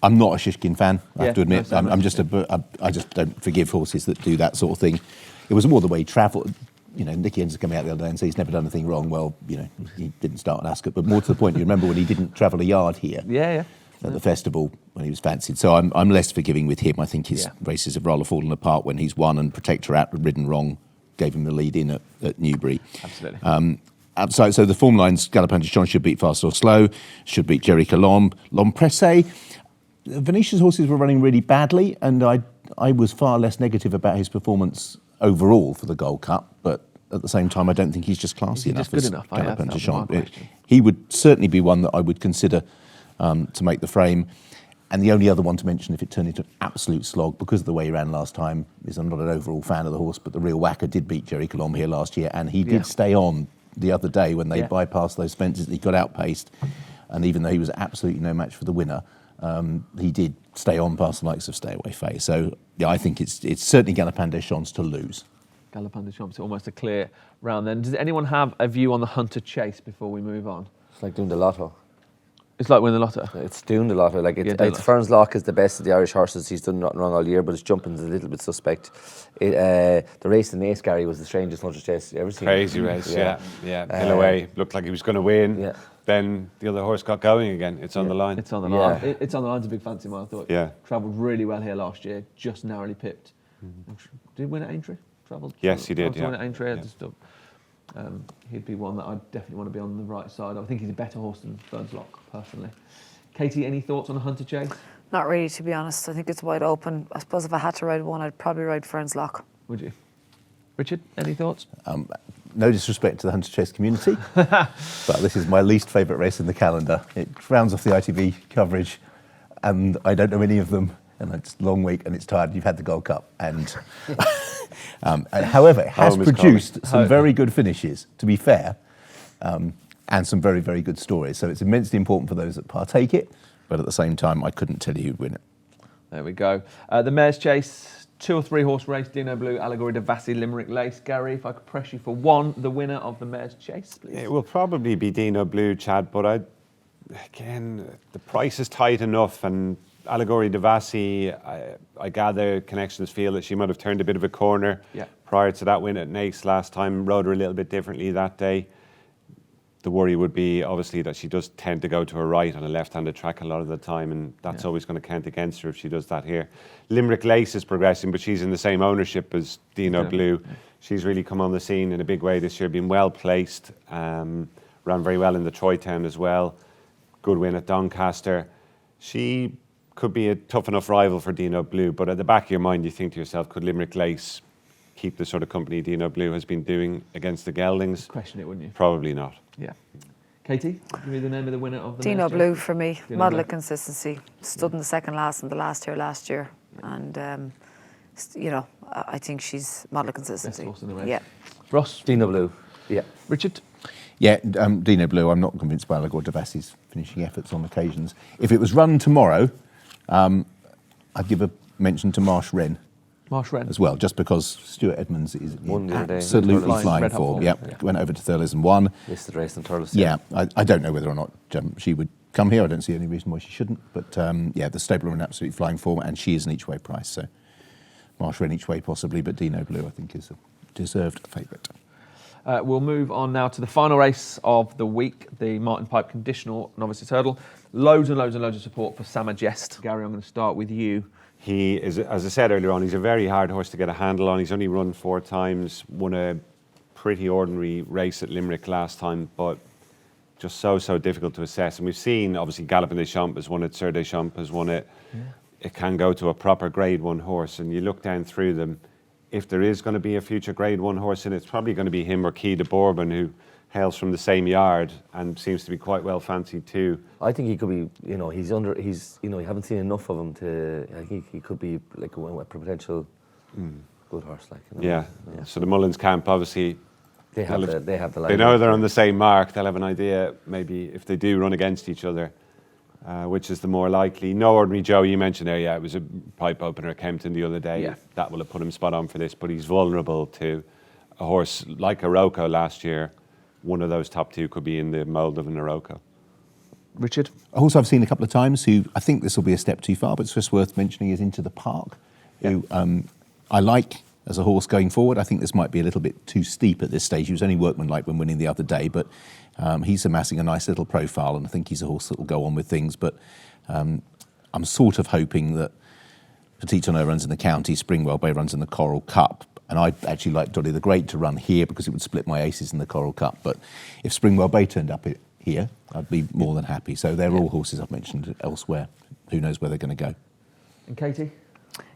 I'm not a Shishkin fan, I have to admit. I just don't forgive horses that do that sort of thing. It was more the way he travelled. Nicky Enns coming out the other day and say he's never done anything wrong. Well, he didn't start at Ascot, but more to the point, you remember when he didn't travel a yard here? At the festival when he was fancied. So I'm less forgiving with him. I think his races have rather fallen apart when he's won, and Protectorat ridden wrong gave him the lead in at Newbury. Absolutely. So the form lines, Galopin Des Champs should beat Fast or Slow, should beat Jerry Colombe, L'Empresse. Venetia's horses were running really badly, and I was far less negative about his performance overall for the Gold Cup, but at the same time I don't think he's just classy enough as Galopin Des Champs. He would certainly be one that I would consider to make the frame. And the only other one to mention, if it turned into an absolute slog, because of the way he ran last time, is I'm not an overall fan of the horse, but the Real Whacker did beat Jerry Colombe here last year, and he did stay on the other day when they bypassed those fences. He got outpaced, and even though he was absolutely no match for the winner, he did stay on past the likes of Stay Away Faye. So yeah, I think it's certainly Galopin Des Champs to lose. Galopin Des Champs, almost a clear round then. Does anyone have a view on the Hunter Chase before we move on? It's like doing the lotto. It's like winning the lotto. It's doing the lotto. It's Ferns Lock is the best of the Irish horses. He's done nothing wrong all year, but his jumping's a little bit suspect. The race in the Ace Gary was the strangest Hunter Chase you ever seen. Crazy race, yeah. In a way, looked like he was going to win. Yeah. Then the other horse got going again. It's on the line. It's on the line. It's on the line to Big Fancy Mile, I thought. Yeah. Travelled really well here last year, just narrowly pipped. Did he win at Aintree? Yes, he did, won at Aintree. He'd be one that I'd definitely want to be on the right side. I think he's a better horse than Ferns Lock, personally. Katie, any thoughts on the Hunter Chase? Not really, to be honest. I think it's wide open. I suppose if I had to ride one, I'd probably ride Ferns Lock. Would you? Richard, any thoughts? No disrespect to the Hunter Chase community, but this is my least favourite race in the calendar. It rounds off the ITV coverage, and I don't know any of them, and it's a long week, and it's tired. You've had the Gold Cup, and however, it has produced some very good finishes, to be fair, and some very, very good stories. So it's immensely important for those that partake it, but at the same time, I couldn't tell you who'd win it. There we go. The Mares' Chase, 2 or 3 horse race, Dino Blue, Allegory de Vassy, Limerick Lace. Gary, if I could press you for one, the winner of the Mares' Chase, please. It will probably be Dino Blue, Chad, but the price is tight enough, and Allegory de Vassy, I gather connections feel that she might have turned a bit of a corner. Yeah. prior to that win at Naas last time, rode her a little bit differently that day. The worry would be obviously that she does tend to go to her right on a left-handed track a lot of the time, and that's always going to count against her if she does that here. Limerick Lace is progressing, but she's in the same ownership as Dino Blue. She's really come on the scene in a big way this year, been well placed, ran very well in the Troy Town as well. Good win at Doncaster. She could be a tough enough rival for Dino Blue, but at the back of your mind you think to yourself, could Limerick Lace keep the sort of company Dino Blue has been doing against the geldings? Question it, wouldn't you? Probably not. Yeah. Katie, give me the name of the winner of the Dino Blue for me. Dino Model Blue. of consistency. Stood in the second last in the last year. And, I think she's model of consistency. Best horse in the race. Yeah. Ross? Dino Blue. Yeah. Richard? Yeah, Dino Blue, I'm not convinced by Allegor Devassy's finishing efforts on occasions. If it was run tomorrow, I'd give a mention to Marsh Wren. Marsh Wren. As well, just because Stuart Edmonds is in the other day. absolutely flying Red Hot form. form. Yep, went over to Thurles and won. Missed the race in Thurles. Yeah, I don't know whether or not she would come here. I don't see any reason why she shouldn't. But the stable are in absolutely flying form, and she is an each-way price. So Marsh Wren each way possibly, but Dino Blue I think is a deserved favourite. We'll move on now to the final race of the week, the Martin Pipe Conditional Novices Hurdle. Loads and loads and loads of support for Sama Jest. Gary, I'm going to start with you. He is, as I said earlier on, he's a very hard horse to get a handle on. He's only run 4 times, won a pretty ordinary race at Limerick last time, but just so difficult to assess. And we've seen, obviously, Galopin des Champs has won it, Sir des Champs has won it. Yeah. It can go to a proper Grade 1 horse, and you look down through them. If there is going to be a future Grade 1 horse in it, it's probably going to be him or Key de Bourbon, who hails from the same yard and seems to be quite well fancied too. I think he could be, you haven't seen enough of him to, I think he could be like a potential good horse. Yeah. So the Mullins camp, obviously, they have the line. They know they're on the same mark. They'll have an idea, maybe, if they do run against each other, which is the more likely. No Ordinary Joe, you mentioned there, it was a pipe opener at Kempton the other day. Yeah. That will have put him spot on for this, but he's vulnerable to a horse like Iroko last year. One of those top 2 could be in the mould of an Iroko. Richard? A horse I've seen a couple of times who I think this will be a step too far, but it's just worth mentioning is Into the Park, who I like as a horse going forward. I think this might be a little bit too steep at this stage. He was only workmanlike when winning the other day, but he's amassing a nice little profile, and I think he's a horse that will go on with things. But I'm sort of hoping that Petit Tonneau runs in the County, Springwell Bay runs in the Coral Cup, and I'd actually like Dolly the Great to run here because it would split my aces in the Coral Cup. But if Springwell Bay turned up here, I'd be more than happy. So they're all horses I've mentioned elsewhere. Who knows where they're going to go? And Katie?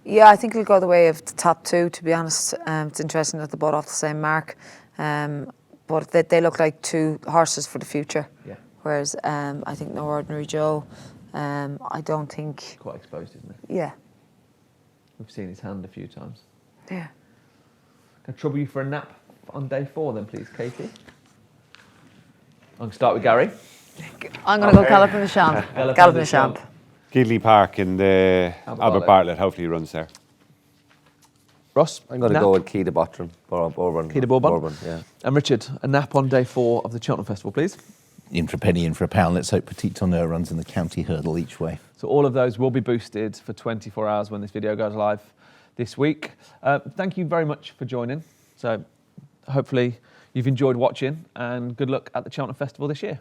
Yeah, I think it'll go the way of the top 2, to be honest. It's interesting that they bought off the same mark. But they look like 2 horses for the future. Yeah. Whereas I think No Ordinary Joe, I don't think... Quite exposed, isn't it? Yeah. We've seen his hand a few times. Yeah. Can I trouble you for a nap on day 4 then, please, Katie? I'm going to start with Gary. I'm going to go Galopin des Champs. Galopin des Champs. Gidley Park in the Albert Bartlett. Hopefully he runs there. Ross? I'm going to go with Key de Bourbon. Key de Bourbon? Yeah. And Richard, a nap on day 4 of the Cheltenham Festival, please. In for a penny, in for a pound. Let's hope Petit Tonneau runs in the County Hurdle each way. So all of those will be boosted for 24 hours when this video goes live this week. Thank you very much for joining. So hopefully you've enjoyed watching, and good luck at the Cheltenham Festival this year.